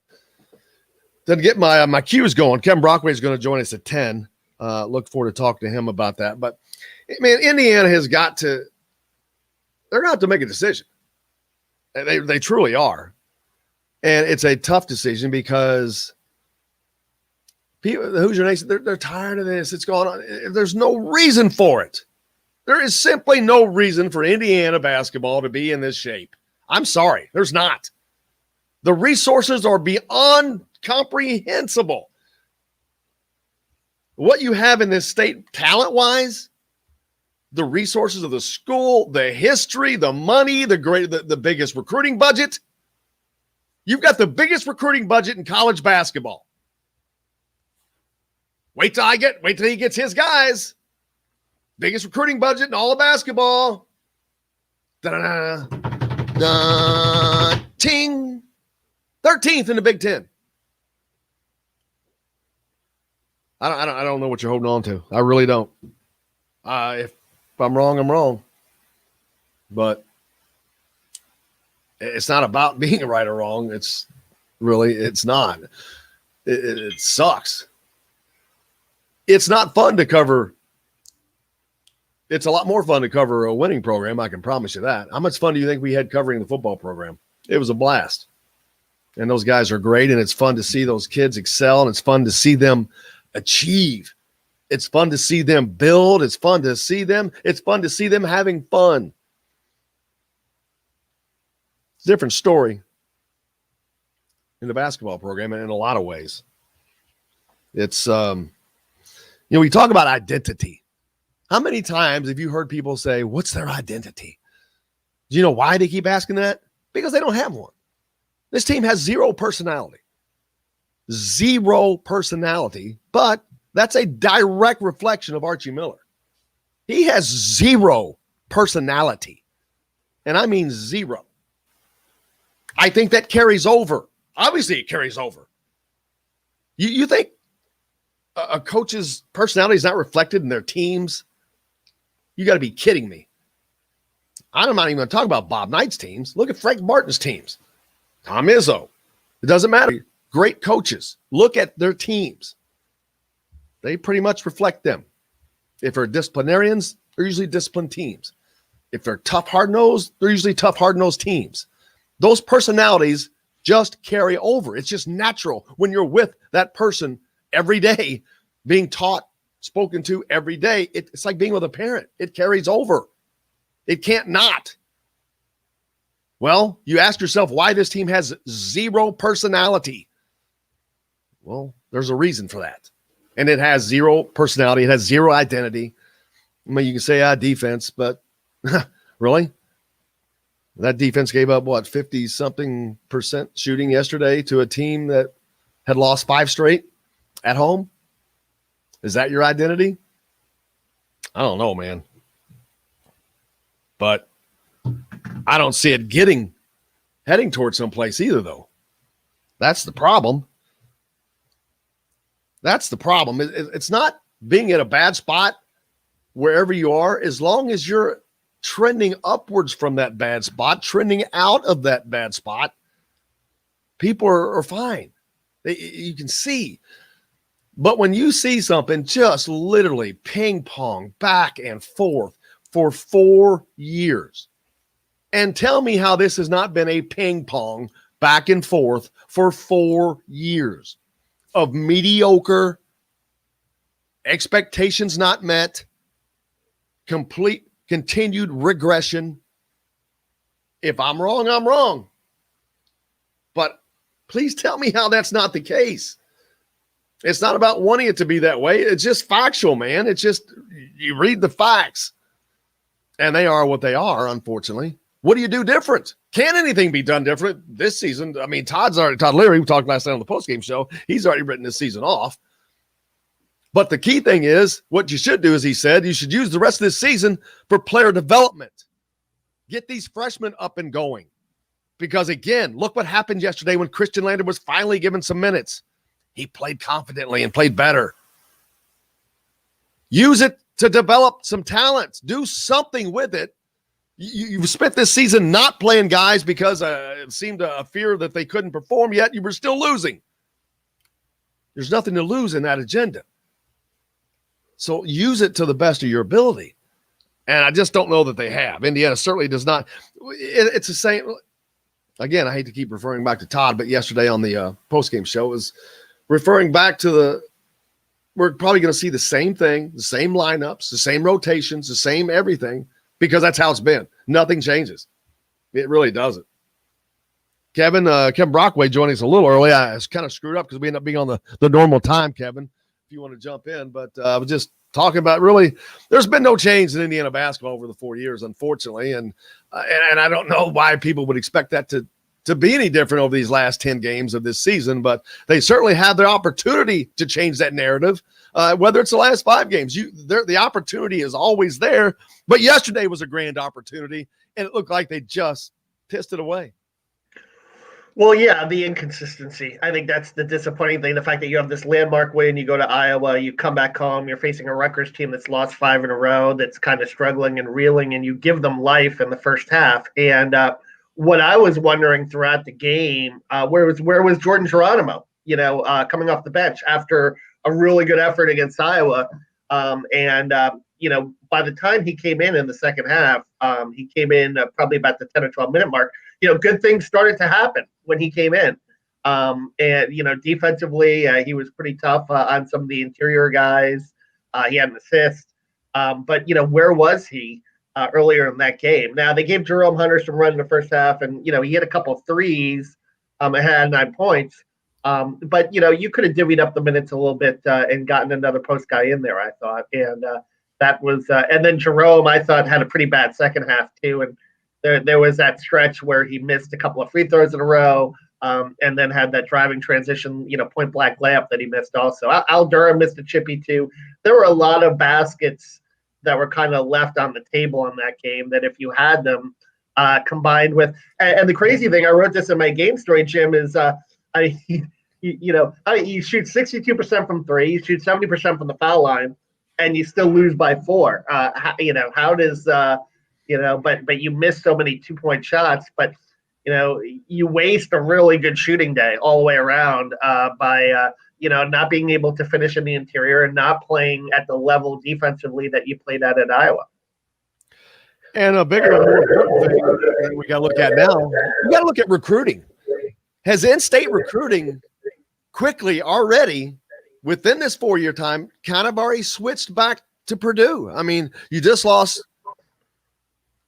to get my cues going. Kevin Brockway is going to join us at 10. Look forward to talking to him about that. But, man, Indiana has got to – they're going to have to make a decision. They truly are. And it's a tough decision because people, the Hoosier Nation, they're tired of this. It's going on. There's no reason for it. There is simply no reason for Indiana basketball to be in this shape. I'm sorry. There's not. The resources are beyond comprehensible. What you have in this state talent-wise, the resources of the school, the history, the money, the biggest recruiting budget. You've got the biggest recruiting budget in college basketball. Wait till he gets his guys. Biggest recruiting budget in all of basketball. Da-da-da. Ting. 13th in the Big Ten. I don't know what you're holding on to. I really don't. If I'm wrong, I'm wrong. But it's not about being right or wrong. It's not. It sucks. It's not fun to cover. It's a lot more fun to cover a winning program. I can promise you that. How much fun do you think we had covering the football program? It was a blast. And those guys are great. And it's fun to see those kids excel. And it's fun to see them achieve. It's fun to see them build. It's fun to see them. It's fun to see them having fun. It's a different story in the basketball program in a lot of ways. It's, we talk about identity. How many times have you heard people say, what's their identity? Do you know why they keep asking that? Because they don't have one. This team has zero personality. Zero personality, but that's a direct reflection of Archie Miller. He has zero personality, and I mean zero. I think that carries over. Obviously, it carries over. You think a coach's personality is not reflected in their teams? You got to be kidding me. I'm not even going to talk about Bob Knight's teams. Look at Frank Martin's teams. Tom Izzo. It doesn't matter. Great coaches. Look at their teams. They pretty much reflect them. If they're disciplinarians, they're usually disciplined teams. If they're tough, hard-nosed, they're usually tough, hard-nosed teams. Those personalities just carry over. It's just natural when you're with that person every day, being taught, spoken to every day. It's like being with a parent. It carries over. It can't not. Well, you ask yourself why this team has zero personality. Well, there's a reason for that. And it has zero personality. It has zero identity. I mean, you can say, defense, but really? That defense gave up, 50-something% shooting yesterday to a team that had lost 5 straight at home? Is that your identity? I don't know, man. But I don't see it heading towards someplace either, though. That's the problem. That's the problem. It's not being at a bad spot wherever you are, as long as you're trending upwards from that bad spot, trending out of that bad spot, people are fine. You can see. But when you see something just literally ping pong back and forth for 4 years, and tell me how this has not been a ping pong back and forth for 4 years of mediocre, expectations not met, continued regression. If I'm wrong, I'm wrong. But please tell me how that's not the case. It's not about wanting it to be that way. It's just factual, man. It's just you read the facts, and they are what they are, unfortunately. What do you do different? Can anything be done different this season? I mean, Todd Leary, we talked last night on the postgame show, he's already written this season off. But the key thing is, what you should do, as he said, you should use the rest of this season for player development. Get these freshmen up and going. Because, again, look what happened yesterday when Christian Lander was finally given some minutes. He played confidently and played better. Use it to develop some talent. Do something with it. You've spent this season not playing guys because it seemed a fear that they couldn't perform, yet you were still losing. There's nothing to lose in that agenda. So use it to the best of your ability. And I just don't know that they have. Indiana certainly does not. It's the same. Again, I hate to keep referring back to Todd, but yesterday on the postgame show was referring back to we're probably going to see the same thing, the same lineups, the same rotations, the same everything, because that's how it's been. Nothing changes. It really doesn't. Kevin Brockway joining us a little early. I was kind of screwed up because we ended up being on the normal time, Kevin, if you want to jump in. But I was just talking about really there's been no change in Indiana basketball over the 4 years, unfortunately. And I don't know why people would expect that to be any different over these last 10 games of this season, but they certainly have the opportunity to change that narrative, whether it's the last 5 games. The opportunity is always there, but yesterday was a grand opportunity, and it looked like they just pissed it away. Well, yeah, the inconsistency. I think that's the disappointing thing, the fact that you have this landmark win, you go to Iowa, you come back home, you're facing a Rutgers team that's lost 5 in a row, that's kind of struggling and reeling, and you give them life in the first half. And what I was wondering throughout the game, where was Jordan Geronimo, coming off the bench after a really good effort against Iowa. By the time he came in the second half, he came in probably about the 10 or 12 minute mark. Good things started to happen when he came in. Defensively, he was pretty tough on some of the interior guys. He had an assist. But where was he earlier in that game? Now, they gave Jerome Hunter some run in the first half, and, he hit a couple of threes and had 9 points. But, you could have divvied up the minutes a little bit and gotten another post guy in there, I thought. And that was and then Jerome, I thought, had a pretty bad second half, too. And there was that stretch where he missed a couple of free throws in a row and then had that driving transition, point blank layup that he missed also. Al Durham missed a chippy, too. There were a lot of baskets that were kind of left on the table in that game that if you had them combined with – and the crazy thing, I wrote this in my game story, Jim, is you shoot 62% from 3, you shoot 70% from the foul line, and you still lose by 4. How does but you miss so many 2-point shots, but you waste a really good shooting day all the way around by not being able to finish in the interior and not playing at the level defensively that you played at Iowa. And a bigger, more important thing that we got to look at now, we got to look at recruiting. Has in-state recruiting quickly already within this 4-year time kind of already switched back to Purdue? I mean, you just lost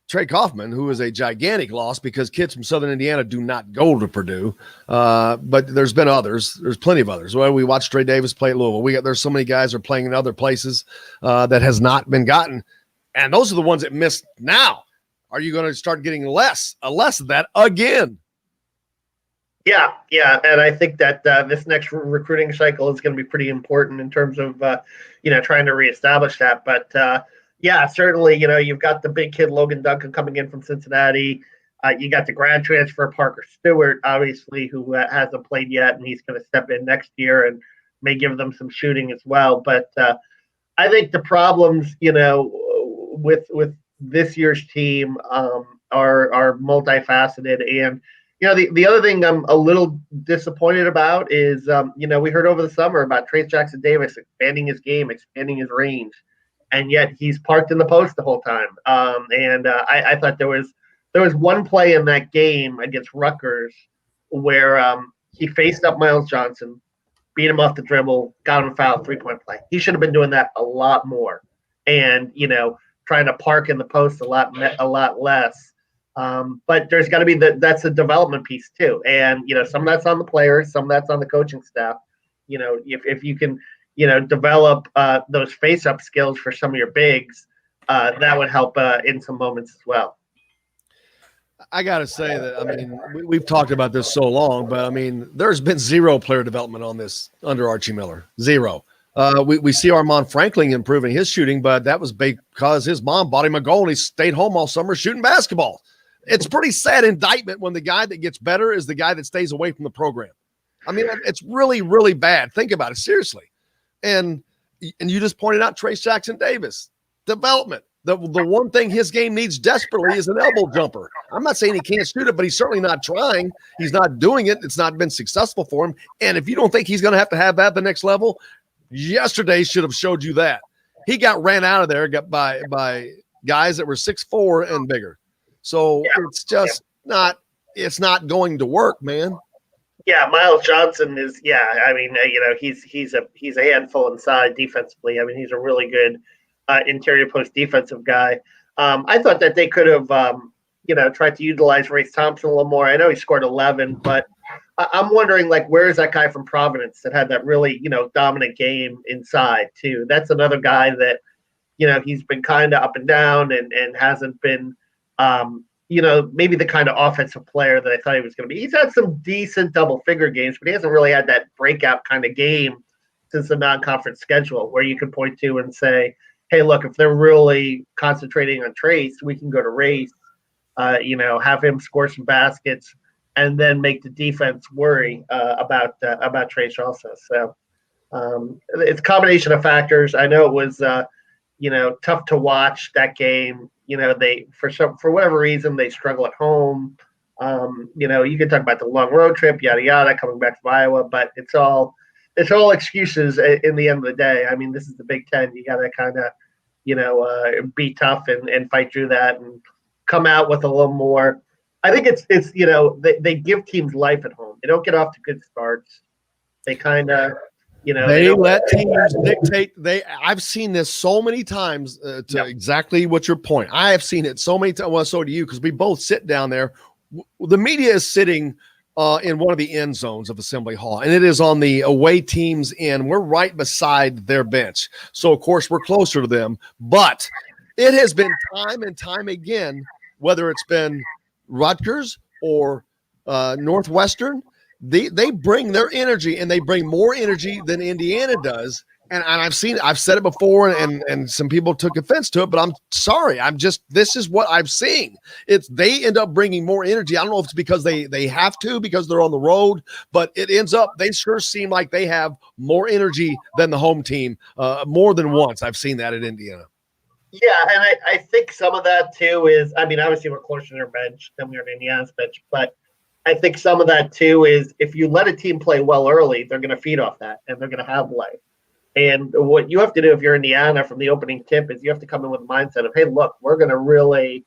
Trey Kaufman, who is a gigantic loss because kids from Southern Indiana do not go to Purdue. But there's been others. There's plenty of others. Well, we watched Trey Davis play at Louisville. There's so many guys are playing in other places that has not been gotten. And those are the ones that missed now. Are you going to start getting less of that again? Yeah. And I think that this next recruiting cycle is going to be pretty important in terms of, trying to reestablish that. But, certainly, you've got the big kid Logan Duncan coming in from Cincinnati. You got the grad transfer Parker Stewart, obviously, who hasn't played yet, and he's going to step in next year and may give them some shooting as well. But I think the problems, with this year's team are multifaceted. And, the other thing I'm a little disappointed about is, we heard over the summer about Trace Jackson Davis expanding his game, expanding his range. And yet he's parked in the post the whole time. I thought there was one play in that game against Rutgers where he faced up Miles Johnson, beat him off the dribble, got him fouled, 3-point play. He should have been doing that a lot more, and trying to park in the post a lot less. But there's got to be that's a development piece too, and some of that's on the players, some of that's on the coaching staff. if you can, develop those face-up skills for some of your bigs, that would help in some moments as well. I got to say that, I mean, we've talked about this so long, but I mean, there's been zero player development on this under Archie Miller. Zero. We see Armand Franklin improving his shooting, but that was because his mom bought him a goal and he stayed home all summer shooting basketball. It's pretty sad indictment when the guy that gets better is the guy that stays away from the program. I mean, it's really, really bad. Think about it seriously. And you just pointed out Trace Jackson Davis, development. The one thing his game needs desperately is an elbow jumper. I'm not saying he can't shoot it, but he's certainly not trying. He's not doing it. It's not been successful for him. And if you don't think he's going to have that at the next level, yesterday should have showed you that. He got ran out of there by guys that were 6'4" and bigger. So it's just not going to work, man. Yeah, Miles Johnson is. I mean, he's a handful inside defensively. I mean, he's a really good interior post defensive guy. I thought that they could have, tried to utilize Race Thompson a little more. I know he scored 11, but I'm wondering, like, where is that guy from Providence that had that really, dominant game inside too? That's another guy that, he's been kind of up and down and hasn't been, maybe the kind of offensive player that I thought he was going to be. He's had some decent double-figure games, but he hasn't really had that breakout kind of game since the non-conference schedule where you could point to and say, hey, look, if they're really concentrating on Trace, we can go to Race, have him score some baskets, and then make the defense worry about Trace also. So it's a combination of factors. I know it was, tough to watch that game. They for whatever reason they struggle at home. You can talk about the long road trip, yada yada, coming back from Iowa, but it's all excuses in the end of the day. I mean, this is the Big Ten. You got to kind of, be tough and fight through that and come out with a little more. I think it's they give teams life at home. They don't get off to good starts. They kind of, they let teams dictate. I've seen this so many times exactly what your point. I have seen it so many times. Well, so do you, because we both sit down there. The media is sitting in one of the end zones of Assembly Hall, and it is on the away team's end. We're right beside their bench. So, of course, we're closer to them. But it has been time and time again, whether it's been Rutgers or Northwestern, they bring their energy, and they bring more energy than Indiana does. And I've said it before, and some people took offense to it, but I'm sorry. This is what I'm seeing. They end up bringing more energy. I don't know if it's because they have to, because they're on the road, but it ends up, they sure seem like they have more energy than the home team more than once. I've seen that at Indiana. Yeah, and I think some of that too is, I mean, obviously we're closer to their bench than we are to Indiana's bench, but I think some of that too is if you let a team play well early, they're going to feed off that and they're going to have life. And what you have to do if you're Indiana from the opening tip is you have to come in with a mindset of, hey, look, we're going to really,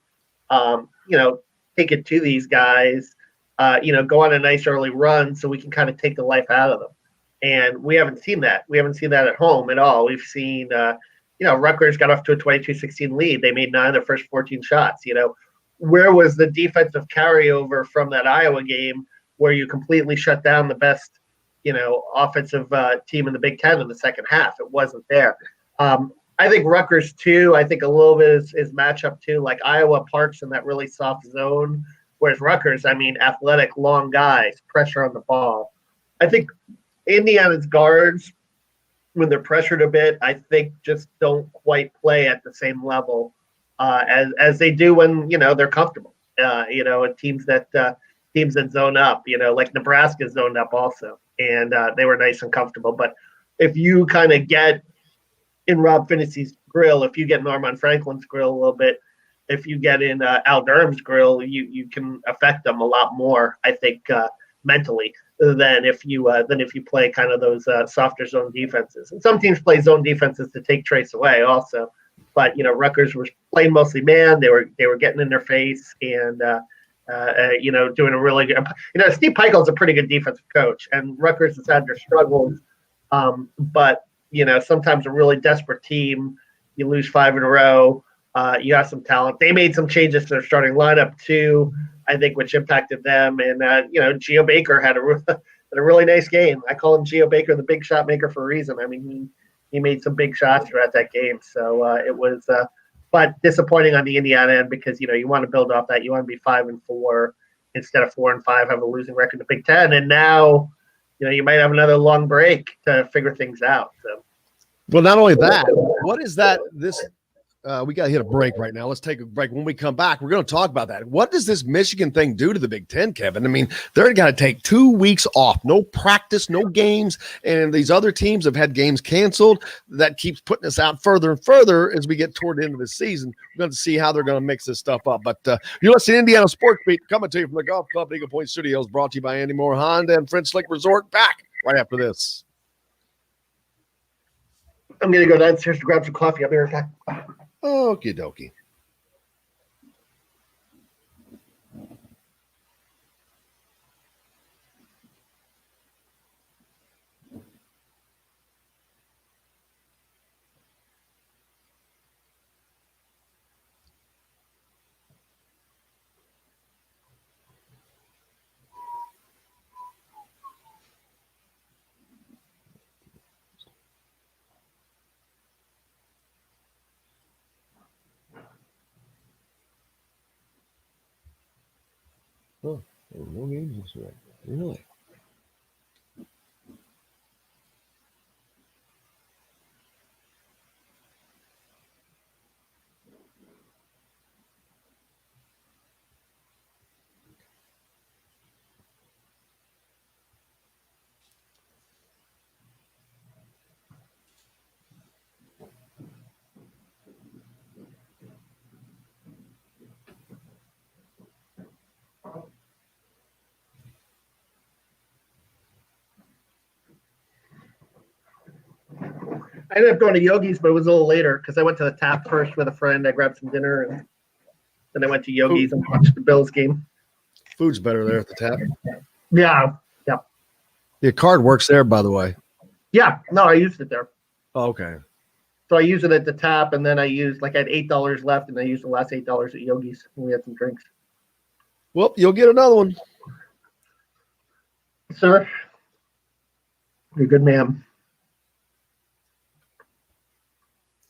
take it to these guys, go on a nice early run so we can kind of take the life out of them. And we haven't seen that. We haven't seen that at home at all. We've seen, Rutgers got off to a 22-16 lead. They made 9 of their first 14 shots. Where was the defensive carryover from that Iowa game where you completely shut down the best, offensive team in the Big Ten in the second half? It wasn't there. I think Rutgers too. I think a little bit is matchup too. Like Iowa parks in that really soft zone, whereas Rutgers, athletic, long guys, pressure on the ball. I think Indiana's guards, when they're pressured a bit, I think just don't quite play at the same level as they do when they're comfortable. And teams that zone up, like Nebraska zoned up also, and they were nice and comfortable. But if you kind of get in Rob Finney's grill, if you get in Armand Franklin's grill a little bit, if you get in Al Durham's grill, you can affect them a lot more, I think, mentally than if you play kind of those softer zone defenses. And some teams play zone defenses to take Trace away also. But Rutgers was playing mostly man. They were getting in their face and doing a really good. Steve Pikiell's a pretty good defensive coach, and Rutgers has had their struggles. But sometimes a really desperate team, you lose 5 in a row. You have some talent. They made some changes to their starting lineup too, I think, which impacted them. And Geo Baker had a really nice game. I call him Geo Baker, the big shot maker, for a reason. I mean, he made some big shots throughout that game. So it was, but disappointing on the Indiana end because, you want to build off that. You want to be 5-4 instead of 4-5, have a losing record in the Big Ten. And now, you might have another long break to figure things out. So. Well, not only that, what is that? We got to hit a break right now. Let's take a break. When we come back, we're going to talk about that. What does this Michigan thing do to the Big Ten, Kevin? I mean, they're going to take 2 weeks off, no practice, no games, and these other teams have had games canceled. That keeps putting us out further and further as we get toward the end of the season. We're going to see how they're going to mix this stuff up. But you're listening to Indiana Sports Beat, coming to you from the Golf Club at Eagle Point Studios, brought to you by Andy Moore Honda and French Lake Resort. Back right after this. I'm going to go downstairs to grab some coffee. I'll be right back. Okie dokie. Oh, there were no games this week. Really? I ended up going to Yogi's, but it was a little later because I went to the Tap first with a friend. I grabbed some dinner, and then I went to Yogi's and watched the Bills game. Food's better there at the Tap. Yeah. Your card works there, by the way. Yeah. No, I used it there. Oh, okay. So I used it at the Tap, and then I used, I had $8 left, and I used the last $8 at Yogi's, and we had some drinks. Well, you'll get another one. Sir, you're a good man.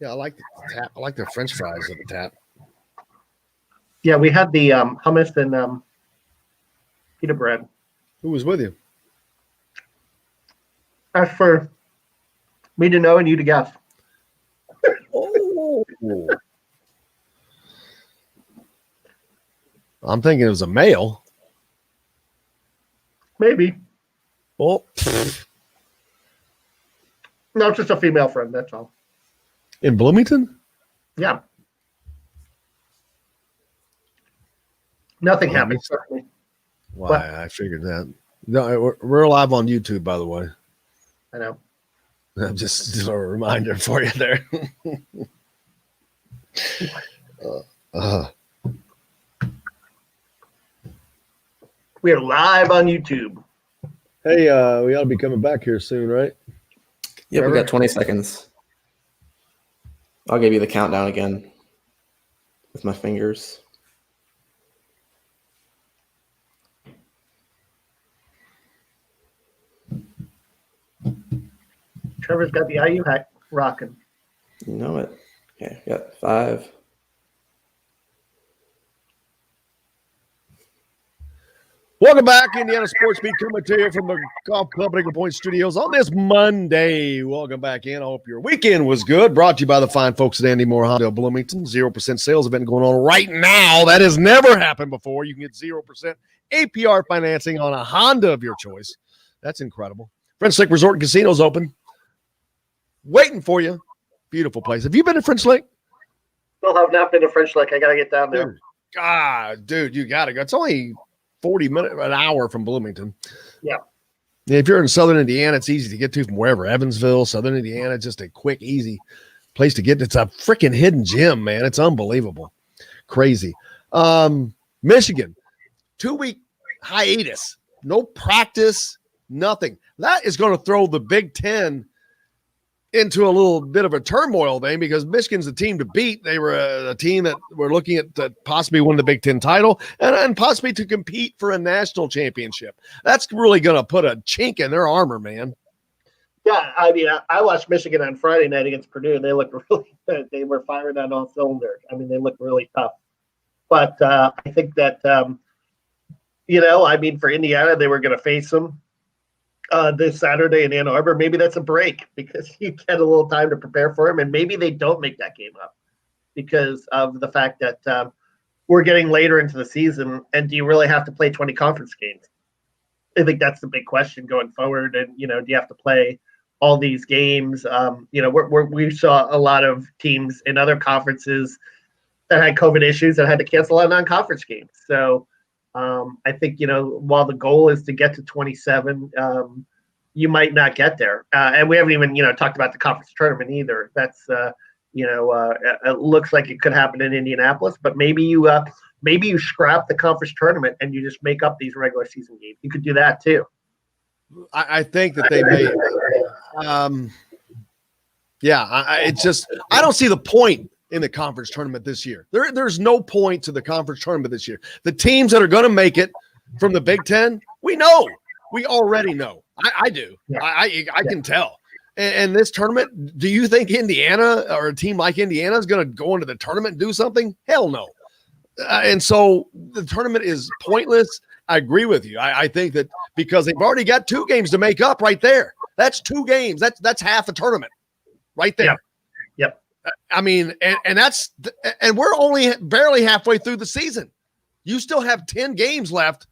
Yeah, I like the Tap. I like their French fries at the Tap. Yeah, we had the hummus and pita bread. Who was with you? As for me to know and you to guess. Oh. I'm thinking it was a male. Maybe. Oh. No, it's just a female friend, that's all. In Bloomington? Yeah. Nothing Well, happened. Certainly. Why? What? I figured that. No, we're live on YouTube, by the way. I know. Just a reminder for you there. We are live on YouTube. Hey, we ought to be coming back here soon, right? Yeah, we got 20 seconds. I'll give you the countdown again with my fingers. Trevor's got the IU hat rocking. You know it. Okay, got 5. Welcome back, Indiana Sports Beat, coming to you from the Golf Club at Eagle Point Studios on this Monday. Welcome back in. I hope your weekend was good. Brought to you by the fine folks at Andy Moore Honda of Bloomington. 0% sales event going on right now. That has never happened before. You can get 0% APR financing on a Honda of your choice. That's incredible. French Lake Resort and Casino's open. Waiting for you. Beautiful place. Have you been to French Lake? Still have not been to French Lake. I got to get down there. God, dude, you got to go. It's only 40 minutes, an hour from Bloomington. Yeah. If you're in Southern Indiana, it's easy to get to from wherever. Evansville, Southern Indiana, just a quick, easy place to get. It's a freaking hidden gem, man. It's unbelievable. Crazy. Michigan, 2-week hiatus. No practice, nothing. That is going to throw the Big Ten into a little bit of a turmoil thing because Michigan's the team to beat. They were a team that were looking at possibly win the Big Ten title and possibly to compete for a national championship. That's really going to put a chink in their armor, man. Yeah, I mean, I watched Michigan on Friday night against Purdue. They looked really good. They were firing on all cylinders. I mean, they looked really tough. But I think that, I mean, for Indiana, they were going to face them this Saturday in Ann Arbor. Maybe that's a break because you get a little time to prepare for them. And maybe they don't make that game up because of the fact that we're getting later into the season. And do you really have to play 20 conference games? I think that's the big question going forward. And, do you have to play all these games? We saw a lot of teams in other conferences that had COVID issues that had to cancel out non-conference games. So I think, while the goal is to get to 27, you might not get there. And we haven't even, talked about the conference tournament either. That's, it looks like it could happen in Indianapolis, but maybe you scrap the conference tournament and you just make up these regular season games. You could do that too. I think that they may. It's just I don't see the point in the conference tournament this year. There's no point to the conference tournament this year. The teams that are going to make it from the Big Ten, we know. We already know. I do. Yeah. I can tell. And this tournament, do you think Indiana or a team like Indiana is going to go into the tournament and do something? Hell no. And so the tournament is pointless. I agree with you. I think that because they've already got 2 games to make up right there. That's 2 games. That's half the tournament right there. Yep. I mean, and we're only barely halfway through the season. You still have 10 games left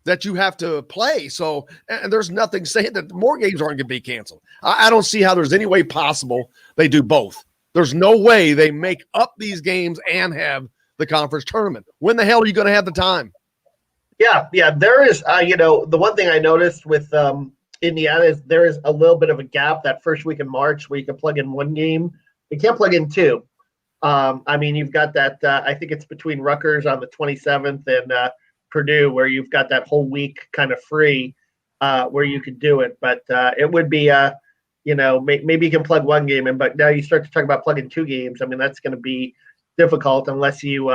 that you have to play. So, and there's nothing saying that more games aren't going to be canceled. I don't see how there's any way possible they do both. There's no way they make up these games and have the conference tournament. When the hell are you going to have the time? Yeah. There is, the one thing I noticed with Indiana is there is a little bit of a gap that first week in March where you can plug in 1 game. You can't plug in 2. I mean, you've got that, I think it's between Rutgers on the 27th and Purdue where you've got that whole week kind of free where you could do it. But it would be, maybe you can plug 1 game in, but now you start to talk about plugging 2 games. I mean, that's going to be difficult unless you,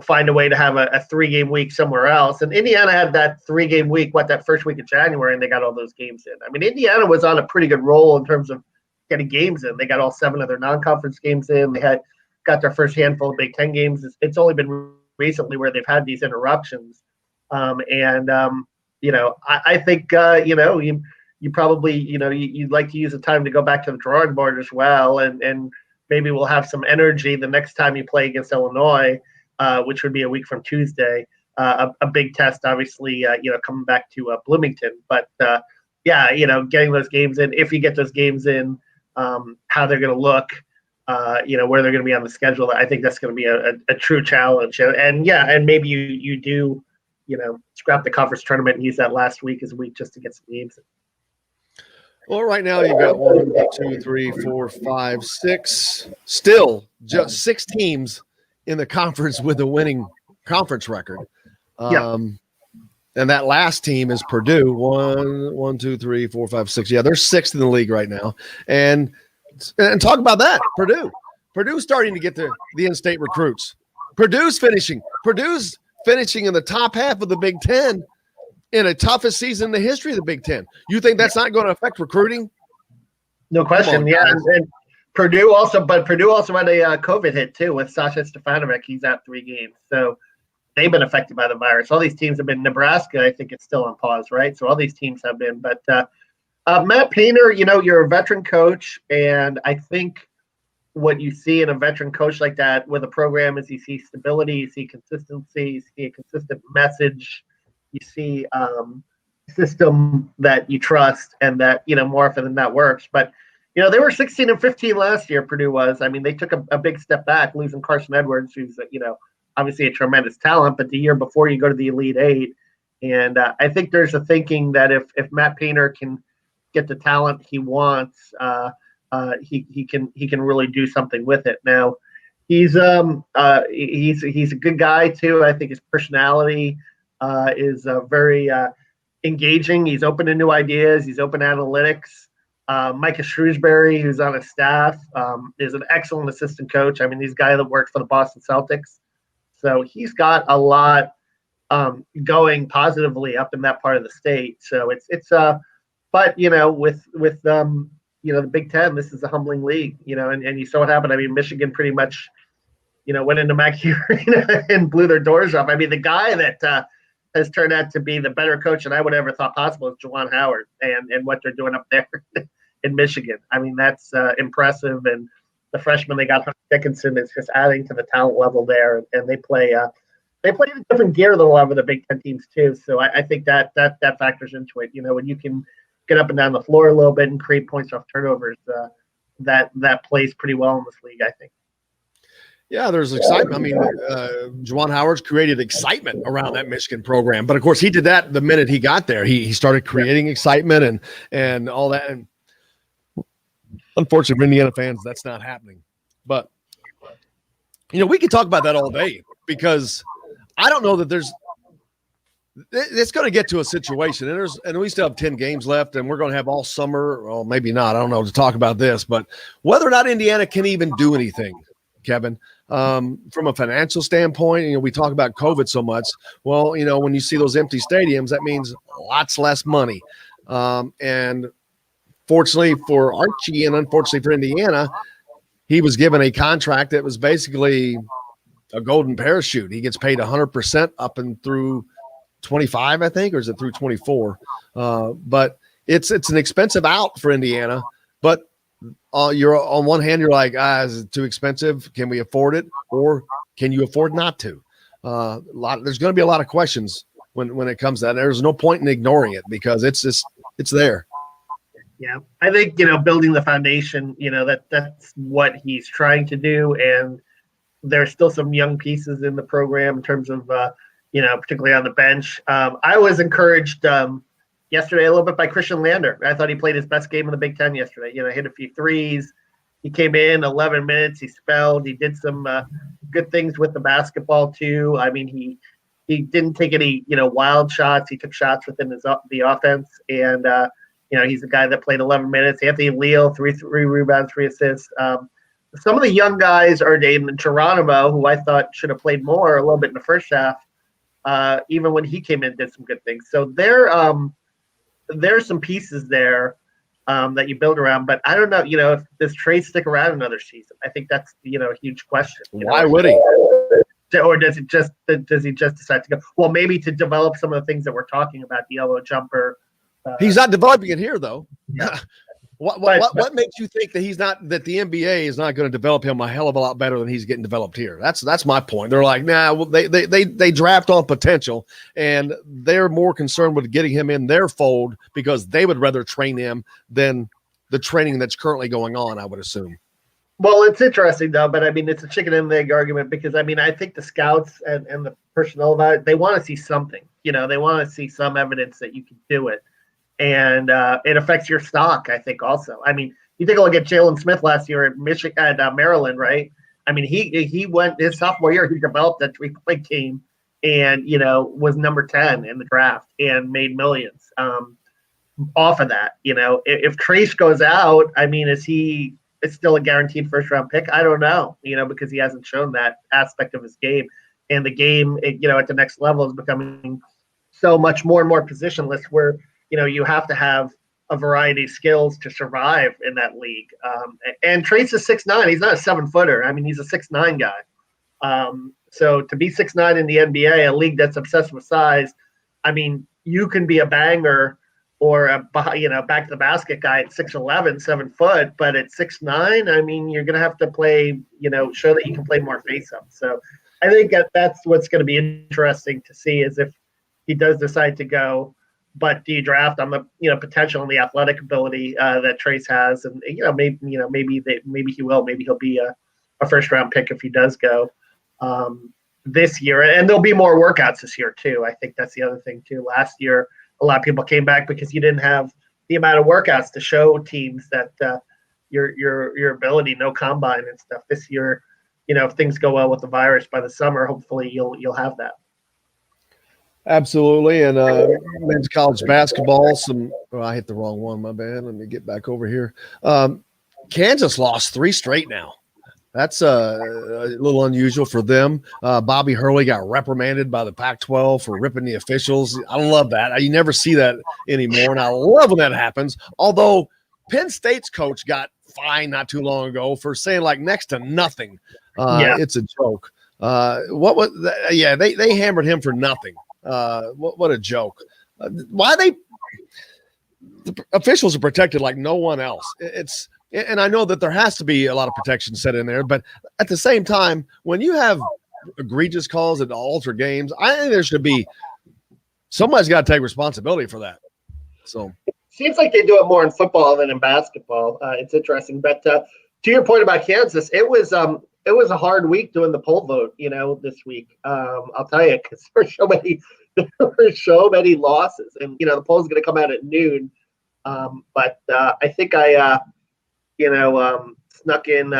find a way to have a 3-game week somewhere else. And Indiana had that 3-game week, that first week of January, and they got all those games in. I mean, Indiana was on a pretty good roll in terms of getting games in. They got all 7 of their non-conference games in. They got their first handful of Big Ten games. It's only been recently where they've had these interruptions. I think, you probably, you'd like to use the time to go back to the drawing board as well. And maybe we'll have some energy the next time you play against Illinois, which would be a week from Tuesday. A big test, obviously, coming back to Bloomington. But, getting those games in, if you get those games in, how they're going to look, where they're going to be on the schedule. I think that's going to be a true challenge. And maybe you do, scrap the conference tournament and use that last week as a week just to get some games in. Well, right now you've got 1, 2, 3, 4, 5, 6. Still, just 6 teams in the conference with a winning conference record. And that last team is Purdue. 1, 2, 3, 4, 5, 6. Yeah, they're 6th in the league right now. And talk about that, Purdue's starting to get the in-state recruits. Purdue's finishing in the top half of the Big Ten in the toughest season in the history of the Big Ten. You think that's not going to affect recruiting? No question. And Purdue also had a COVID hit too with Sasha Stefanovic. He's out 3 games. So they've been affected by the virus. All these teams have been. Nebraska, I think, it's still on pause, right? So all these teams have been. But Matt Painter, you're a veteran coach, and I think what you see in a veteran coach like that with a program is you see stability, you see consistency, you see a consistent message, you see a system that you trust and that, more often than that works. But, they were 16-15 last year, Purdue was. I mean, they took a big step back, losing Carson Edwards, who's, obviously a tremendous talent, but the year before you go to the Elite 8. And I think there's a thinking that if Matt Painter can get the talent he wants, he can really do something with it. Now, he's a good guy too. I think his personality is very engaging. He's open to new ideas. He's open to analytics. Micah Shrewsbury, who's on his staff, is an excellent assistant coach. I mean, he's a guy that worked for the Boston Celtics. So he's got a lot going positively up in that part of the state. So but with the Big Ten, this is a humbling league, and you saw what happened. I mean, Michigan pretty much, went into Mackey Arena and blew their doors off. I mean, the guy that has turned out to be the better coach than I would ever thought possible is Juwan Howard and what they're doing up there in Michigan. I mean, that's impressive. And the freshman they got, Hunter Dickinson, is just adding to the talent level there. And they play in a different gear than a lot of the Big Ten teams too. So I think that factors into it. When you can get up and down the floor a little bit and create points off turnovers, that plays pretty well in this league, I think. Yeah, there's excitement. I mean, Juwan Howard's created excitement around that Michigan program. But, of course, he did that the minute he got there. He started creating excitement and all that. And unfortunately for Indiana fans, that's not happening. But, we could talk about that all day because I don't know that it's going to get to a situation. And we still have 10 games left, and we're going to have all summer. Well, maybe not. I don't know to talk about this. But whether or not Indiana can even do anything, Kevin, from a financial standpoint, we talk about COVID so much. Well, when you see those empty stadiums, that means lots less money. And fortunately for Archie and unfortunately for Indiana, he was given a contract that was basically a golden parachute. He gets paid 100% up and through 25, I think, or is it through 24? But it's an expensive out for Indiana, but you're on one hand, you're like, is it too expensive? Can we afford it? Or can you afford not to? There's going to be a lot of questions when it comes to that. There's no point in ignoring it because it's there. Yeah. I think, building the foundation, that's what he's trying to do. And there's still some young pieces in the program in terms of, particularly on the bench. I was encouraged, yesterday a little bit by Christian Lander. I thought he played his best game in the Big Ten yesterday. Hit a few threes. He came in 11 minutes. He spelled. He did some good things with the basketball too. I mean, he didn't take any wild shots. He took shots within the offense, and he's a guy that played 11 minutes. Anthony Leal, three rebounds, 3 assists. Some of the young guys are named Geronimo, who I thought should have played more a little bit in the first half. Even when he came in, did some good things. So there's some pieces there that you build around, but I don't know, if does Trey stick around another season? I think that's, a huge question. Why would he? Or does he just decide to go? Well, maybe to develop some of the things that we're talking about, the yellow jumper. He's not developing it here, though. Yeah. What makes you think that the NBA is not going to develop him a hell of a lot better than he's getting developed here? That's my point. They're like, well, they draft on potential, and they're more concerned with getting him in their fold because they would rather train him than the training that's currently going on, I would assume. Well, it's interesting though, but I mean, it's a chicken and egg argument because I mean, I think the scouts and the personnel about it, they want to see something. They want to see some evidence that you can do it. And it affects your stock, I think, also. I mean, you take a look at Jalen Smith last year at Maryland, right? I mean, he went his sophomore year, he developed that 3-point game and, was number 10 in the draft and made millions off of that. If Trace goes out, I mean, it's still a guaranteed first-round pick? I don't know, because he hasn't shown that aspect of his game. And the game, at the next level is becoming so much more and more positionless where – you have to have a variety of skills to survive in that league. And Trace is 6'9". He's not a 7-footer. I mean, he's a 6'9" guy. So to be 6'9" in the NBA, a league that's obsessed with size, I mean, you can be a banger or a back to the basket guy at 6'11", 7 foot, but at 6'9", I mean, you're going to have to play, show that you can play more face-up. So I think that's what's going to be interesting to see is if he does decide to go. But do you draft on the potential and the athletic ability that Trace has, and maybe he will, maybe he'll be a first round pick if he does go this year, and there'll be more workouts this year too. I think that's the other thing too. Last year, a lot of people came back because you didn't have the amount of workouts to show teams that your ability, no combine and stuff. This year, if things go well with the virus by the summer, hopefully you'll have that. Absolutely. And men's college basketball, I hit the wrong one, my bad. Let me get back over here. Kansas lost 3 straight now. That's a little unusual for them. Bobby Hurley got reprimanded by the Pac-12 for ripping the officials. I love that. You never see that anymore, and I love when that happens. Although Penn State's coach got fined not too long ago for saying like next to nothing. It's a joke. What was that? Yeah, they hammered him for nothing. What a joke. The officials are protected like no one else. And I know that there has to be a lot of protection set in there, but at the same time, when you have egregious calls that alter games, I think there should be somebody's got to take responsibility for that. So seems like they do it more in football than in basketball. It's interesting, but to your point about Kansas, it was a hard week doing the poll vote. This week, I'll tell you, because there were so many losses, and the poll's going to come out at noon. But I think I snuck in.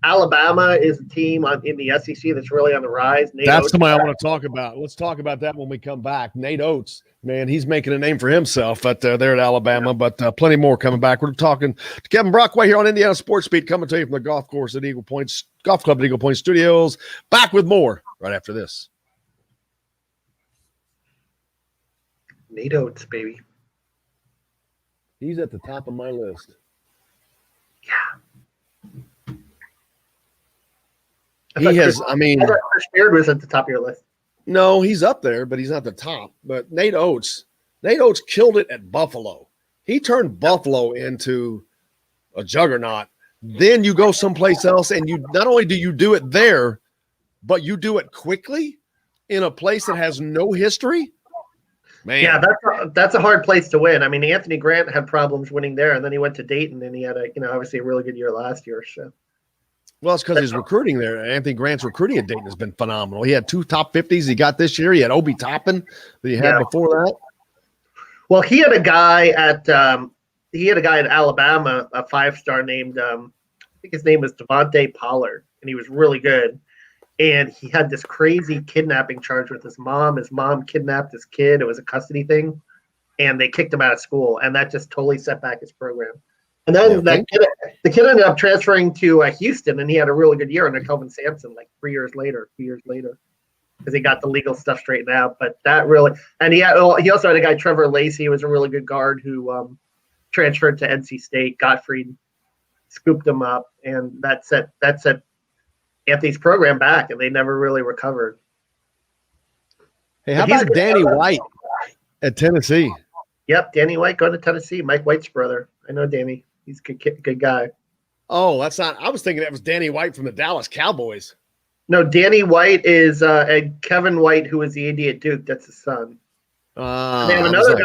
Alabama is a team in the SEC that's really on the rise. That's somebody I want to talk about. Let's talk about that when we come back. Nate Oates, man, he's making a name for himself there at Alabama, but plenty more coming back. We're talking to Kevin Brockway here on Indiana Sports Beat, coming to you from the golf course at Golf Club at Eagle Point Studios. Back with more right after this. Nate Oates, baby. He's at the top of my list. Yeah. Chris Beard was at the top of your list. No, he's up there, but he's not the top. But Nate Oates killed it at Buffalo. He turned Buffalo into a juggernaut. Then you go someplace else, and you not only do you do it there, but you do it quickly in a place that has no history. Man. Yeah, that's a hard place to win. I mean, Anthony Grant had problems winning there, and then he went to Dayton, and he had obviously a really good year last year. So, well, it's because he's recruiting there. Anthony Grant's recruiting at Dayton has been phenomenal. He had 2 top 50s he got this year. He had Obi Toppin that he had before that. Well, he had a guy at Alabama, a 5-star named I think his name was Devontae Pollard, and he was really good. And he had this crazy kidnapping charge with his mom. His mom kidnapped his kid. It was a custody thing, and they kicked him out of school, and that just totally set back his program. And then the kid ended up transferring to Houston, and he had a really good year under Kelvin Sampson, like 2 years later, because he got the legal stuff straightened out. But that really, and he also had a guy, Trevor Lacey, who was a really good guard who transferred to NC State. Gottfried scooped him up, and that set Anthony's program back, and they never really recovered. Hey, how about Danny White at Tennessee? Yep, Danny White going to Tennessee. Mike White's brother. I know Danny. He's a good guy. Oh, that's not. I was thinking that was Danny White from the Dallas Cowboys. No, Danny White is Kevin White, who was the AD at Duke. That's his son. They have another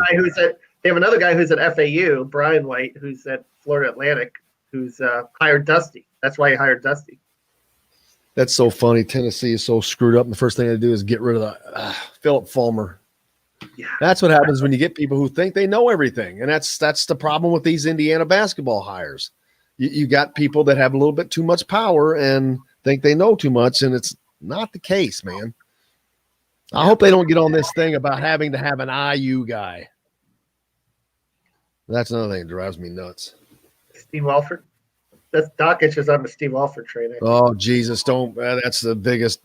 guy who's at FAU, Brian White, who's at Florida Atlantic, who's hired Dusty. That's why he hired Dusty. That's so funny. Tennessee is so screwed up, and the first thing they do is get rid of Philip Fulmer. Yeah. That's what happens when you get people who think they know everything, and that's the problem with these Indiana basketball hires. You got people that have a little bit too much power and think they know too much, and it's not the case, man. I hope they don't get on this thing about having to have an IU guy. That's another thing that drives me nuts. Steve Alford. That's Dockich is on the Steve Alford train. Oh, Jesus, don't. That's the biggest.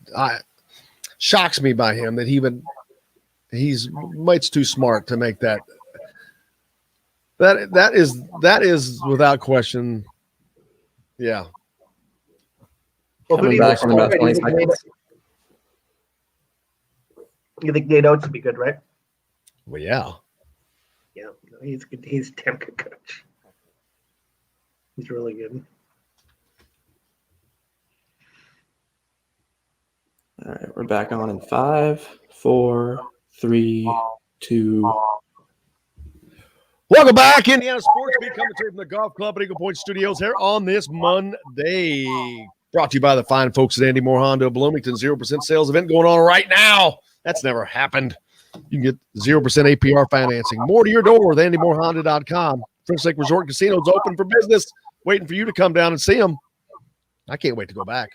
Shocks me by him that he's much too smart to make that. That is without question. Yeah. Well, who do you back in about 20 seconds. You think Nate Oates would be good, right? Well, yeah. Yeah, he's good. He's a damn good coach. He's really good. All right, we're back on in 5, 4, 3, 2. Welcome back, Indiana Sports Beat, coming to you from the Golf Club at Eagle Point Studios here on this Monday. Brought to you by the fine folks at Andy Moore Honda Bloomington. 0% sales event going on right now. That's never happened. You can get 0% APR financing. More to your door with AndyMooreHonda.com. French Lake Resort Casino is open for business, waiting for you to come down and see them. I can't wait to go back.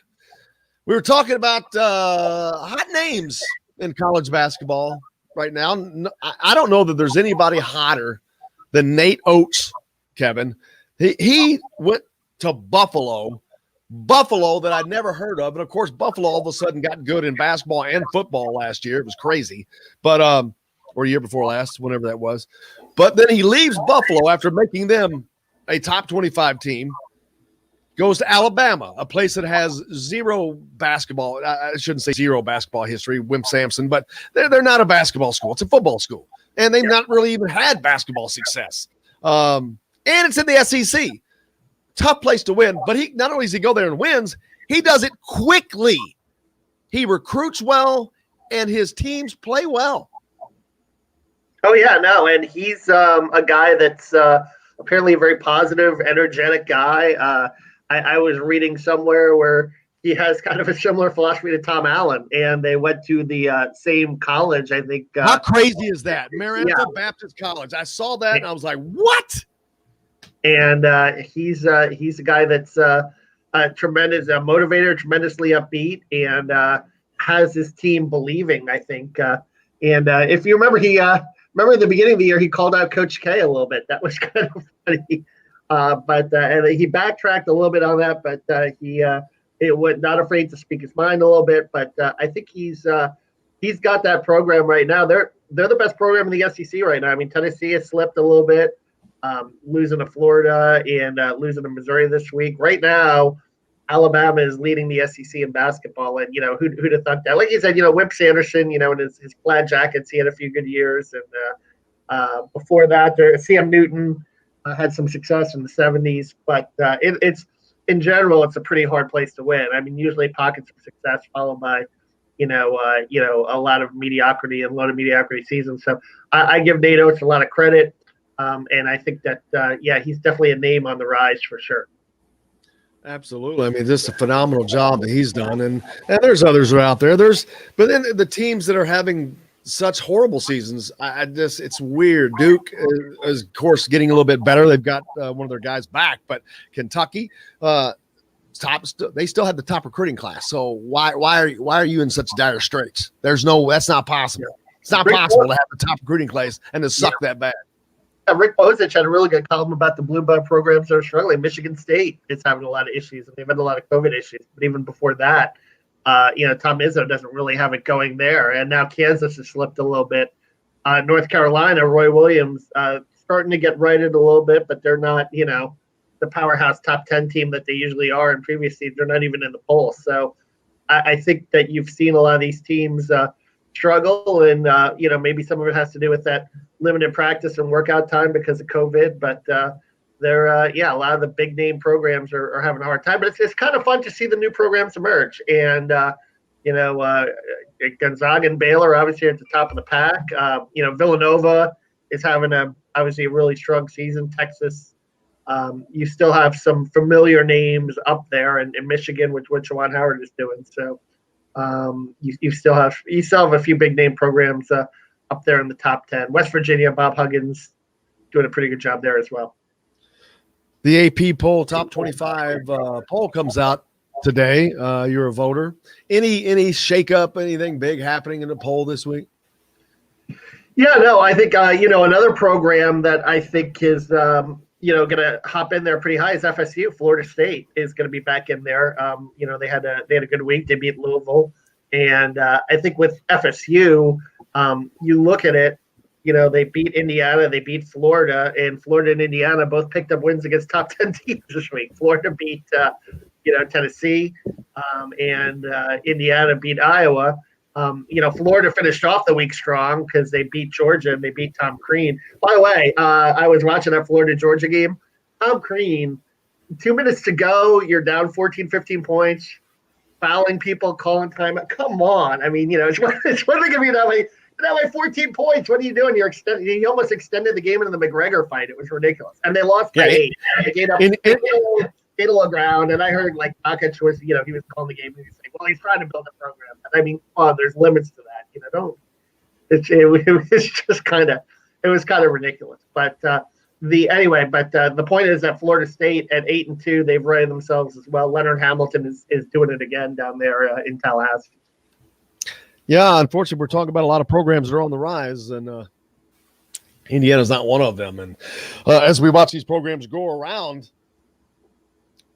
We were talking about hot names in college basketball right now. I don't know that there's anybody hotter than Nate Oates, Kevin. He went to Buffalo that I'd never heard of. And of course, Buffalo all of a sudden got good in basketball and football last year. It was crazy. But or year before last, whenever that was. But then he leaves Buffalo after making them a top 25 team, goes to Alabama, a place that has zero basketball. I shouldn't say zero basketball history, Wimp Sampson, but they're not a basketball school. It's a football school. And they've not really even had basketball success. And it's in the SEC. Tough place to win. But he not only does he go there and wins, he does it quickly. He recruits well, and his teams play well. Oh, yeah, no, and he's a guy that's apparently a very positive, energetic guy. I was reading somewhere where he has kind of a similar philosophy to Tom Allen, and they went to the same college, I think. How crazy is that? Marietta Baptist College. I saw that, and I was like, what? And he's a guy that's a tremendous motivator, tremendously upbeat, and has his team believing, I think. And if you remember, remember at the beginning of the year, he called out Coach K a little bit. That was kind of funny. And he backtracked a little bit on that, but it was not afraid to speak his mind a little bit. But I think he's got that program right now. They're the best program in the SEC right now. I mean, Tennessee has slipped a little bit, losing to Florida and losing to Missouri this week. Right now, Alabama is leading the SEC in basketball, and who'd have thought that? Like you said, Wimp Sanderson, in his plaid jackets, he had a few good years, and before that, Sam Newton had some success in the 70s, but it's in general, it's a pretty hard place to win. I mean, usually pockets of success followed by a lot of mediocrity and a lot of mediocrity seasons. So I give Nate Oates a lot of credit, and I think that he's definitely a name on the rise for sure. Absolutely. I mean, just a phenomenal job that he's done. And there's others who are out there. But then the teams that are having such horrible seasons, it's weird. Duke is, of course, getting a little bit better. They've got one of their guys back, but Kentucky, they still have the top recruiting class. So why are you in such dire straits? That's not possible. It's not possible to have the top recruiting class and to suck that bad. Rick Bozich had a really good column about the blue blood programs that are struggling. Michigan State is having a lot of issues, and they've had a lot of COVID issues. But even before that, Tom Izzo doesn't really have it going there. And now Kansas has slipped a little bit. North Carolina, Roy Williams, starting to get righted a little bit, but they're not, the powerhouse top 10 team that they usually are in previous seasons. They're not even in the poll. So I think that you've seen a lot of these teams struggle, and maybe some of it has to do with that limited practice and workout time because of COVID, but they're a lot of the big name programs are having a hard time. But it's kind of fun to see the new programs emerge, and Gonzaga and Baylor obviously at the top of the pack. Villanova is having obviously a really strong season. Texas, you still have some familiar names up there, and in Michigan, which what Juwan Howard is doing. So you still have a few big name programs up there in the top 10. West Virginia, Bob Huggins doing a pretty good job there as well. The AP poll, top 25 poll comes out today. You're a voter. Any shakeup, anything big happening in the poll this week? Yeah, no, I think another program that I think is going to hop in there pretty high is FSU. Florida State is going to be back in there. They had a good week. They beat Louisville, and I think with FSU, you look at it. They beat Indiana, they beat Florida, and Florida and Indiana both picked up wins against top 10 teams this week. Florida beat Tennessee, and Indiana beat Iowa. Florida finished off the week strong because they beat Georgia and they beat Tom Crean. By the way, I was watching that Florida-Georgia game. Tom Crean, 2 minutes to go, you're down 14, 15 points, fouling people, calling time. Come on. I mean, it's one thing if you're that way 14 points. What are you doing? You almost extended the game into the McGregor fight. It was ridiculous. And they lost by 8. They gave up a little ground, and I heard Bakic was, he was calling the game, and he's saying, well, he's trying to build a program. And I mean, there's limits to that. It was just kind of ridiculous. But the point is that Florida State at 8-2, they've rated themselves as well. Leonard Hamilton is doing it again down there in Tallahassee. Yeah, unfortunately, we're talking about a lot of programs that are on the rise, and Indiana's not one of them. And as we watch these programs go around,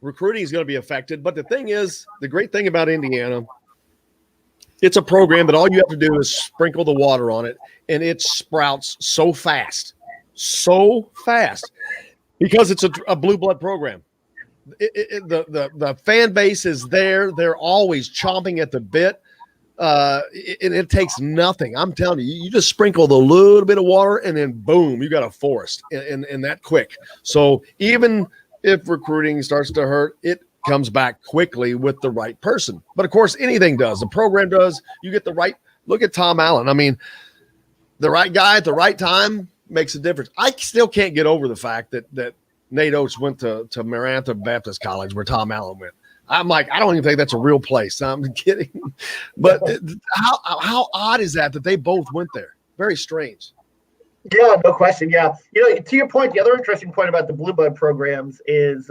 recruiting is going to be affected. But the thing is, the great thing about Indiana, it's a program that all you have to do is sprinkle the water on it, and it sprouts so fast, because it's a blue blood program. The fan base is there. They're always chomping at the bit. And it takes nothing. I'm telling you, you just sprinkle the little bit of water and then boom, you got a forest in that quick. So even if recruiting starts to hurt, it comes back quickly with the right person. But of course, anything does. The program does. You get the right look at Tom Allen. I mean, the right guy at the right time makes a difference. I still can't get over the fact that Nate Oates went to Marantha Baptist College where Tom Allen went. I'm like, I don't even think that's a real place. I'm kidding. But how odd is that they both went there? Very strange. Yeah, no question. Yeah. To your point, the other interesting point about the Blue Blood programs is,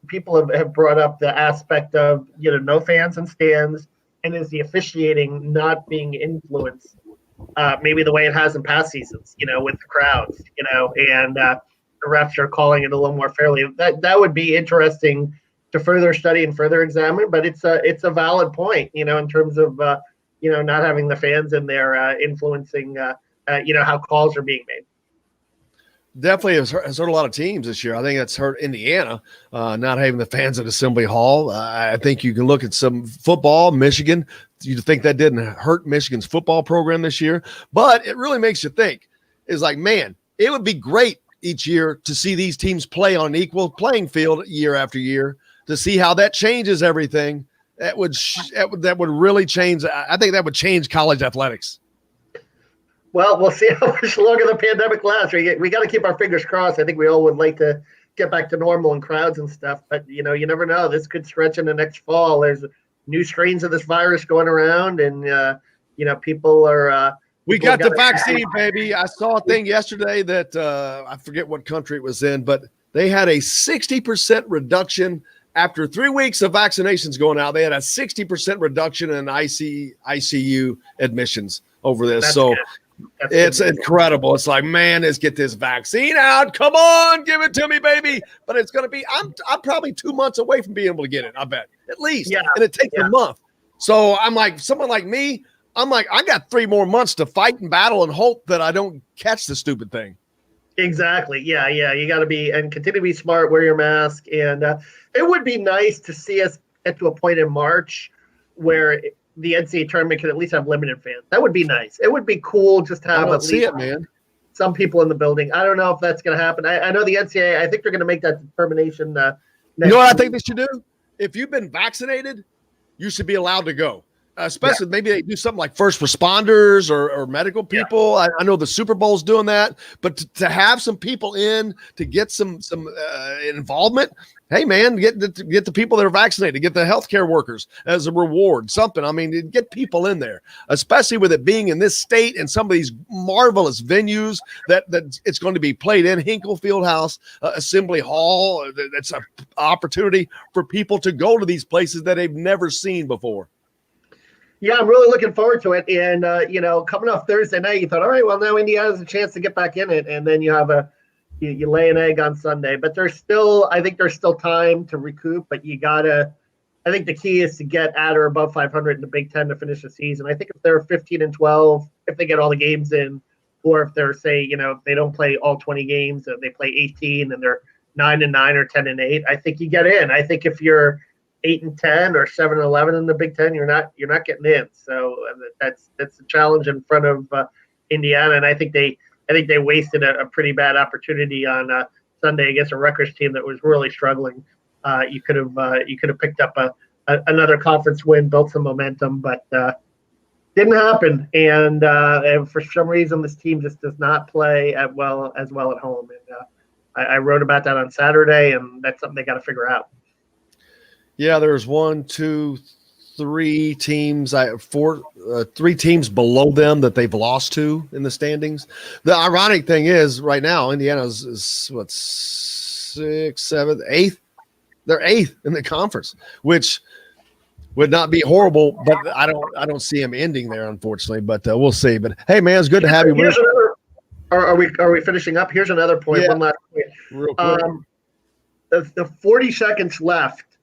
people have brought up the aspect of, no fans and stands, and is the officiating not being influenced, maybe the way it has in past seasons, with the crowds, and the refs are calling it a little more fairly. That would be interesting to further study and further examine, but it's a valid point, in terms of not having the fans in there influencing how calls are being made. Definitely has hurt a lot of teams this year. I think that's hurt Indiana, not having the fans at Assembly Hall. I think you can look at some football, Michigan. You'd think that didn't hurt Michigan's football program this year, but it really makes you think. It's like, man, it would be great each year to see these teams play on an equal playing field year after year, to see how that changes everything. That would really change. I think that would change college athletics. Well, we'll see how much longer the pandemic lasts. We got to keep our fingers crossed. I think we all would like to get back to normal and crowds and stuff, but you never know. This could stretch into next fall. There's new strains of this virus going around, and people are. We got the vaccine, baby. I saw a thing yesterday that I forget what country it was in, but they had a 60% reduction. After 3 weeks of vaccinations going out, they had a 60% reduction in ICU admissions over this. It's incredible. It's like, man, let's get this vaccine out. Come on, give it to me, baby. But it's going to be, I'm probably 2 months away from being able to get it, I bet, at least. Yeah. And it takes a month. So I'm like, someone like me, I'm like, I got 3 more months to fight and battle and hope that I don't catch the stupid thing. Exactly. Yeah. You got to be and continue to be smart, wear your mask. And it would be nice to see us get to a point in March where the NCAA tournament could at least have limited fans. That would be nice. It would be cool just to have at least some people in the building. I don't know if that's going to happen. I know the NCAA, I think they're going to make that determination. You know what I think they should do? If you've been vaccinated, you should be allowed to go. Especially maybe they do something like first responders or medical people. Yeah. I know the Super Bowl's doing that, but to have some people in to get some involvement. Hey man, get the people that are vaccinated, get the healthcare workers as a reward, something. I mean, get people in there, especially with it being in this state and some of these marvelous venues that it's going to be played in Hinkle Fieldhouse, Assembly Hall. That's an opportunity for people to go to these places that they've never seen before. Yeah, I'm really looking forward to it. And, coming off Thursday night, you thought, all right, well, now Indiana has a chance to get back in it. And then you have you lay an egg on Sunday. But I think there's still time to recoup. But I think the key is to get at or above 500 in the Big Ten to finish the season. I think if they're 15-12, if they get all the games in, or if they're, say, if they don't play all 20 games, they play 18 and they're 9-9 or 10-8, I think you get in. I think if you're 8-10 or 7-11 in the Big Ten, you're not getting in. So that's the challenge in front of Indiana, and I think they wasted a pretty bad opportunity on Sunday against a Rutgers team that was really struggling. You could have picked up another conference win, built some momentum, but didn't happen. And for some reason, this team just does not play as well at home. And I wrote about that on Saturday, and that's something they got to figure out. Yeah, there's 1, 2, 3 teams, 3 teams below them that they've lost to in the standings. The ironic thing is, right now, Indiana is what, 6th, 7th, 8th? They're 8th in the conference, which would not be horrible, but I don't see him ending there, unfortunately. But we'll see. But hey, man, it's good to have you with us. Are we finishing up? Here's another point. Yeah. One last point. Real quick. The 40 seconds left,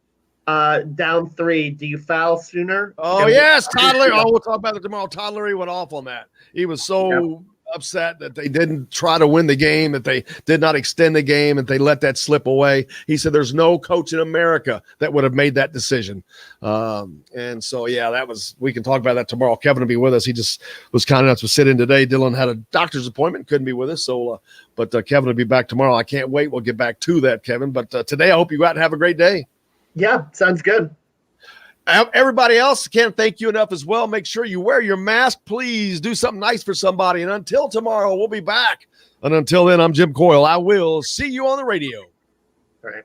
down 3. Do you foul sooner? Oh, yes, Todd Leary. Oh, we'll talk about it tomorrow. Todd Leary went off on that. He was so upset that they didn't try to win the game, that they did not extend the game, and they let that slip away. He said there's no coach in America that would have made that decision. And so, yeah, we can talk about that tomorrow. Kevin will be with us. He just was kind enough to sit in today. Dylan had a doctor's appointment, couldn't be with us. So, but Kevin will be back tomorrow. I can't wait. We'll get back to that, Kevin. But today, I hope you go out and have a great day. Yeah, sounds good. Everybody else, can't thank you enough as well. Make sure you wear your mask. Please do something nice for somebody. And until tomorrow, we'll be back. And until then, I'm Jim Coyle. I will see you on the radio. All right.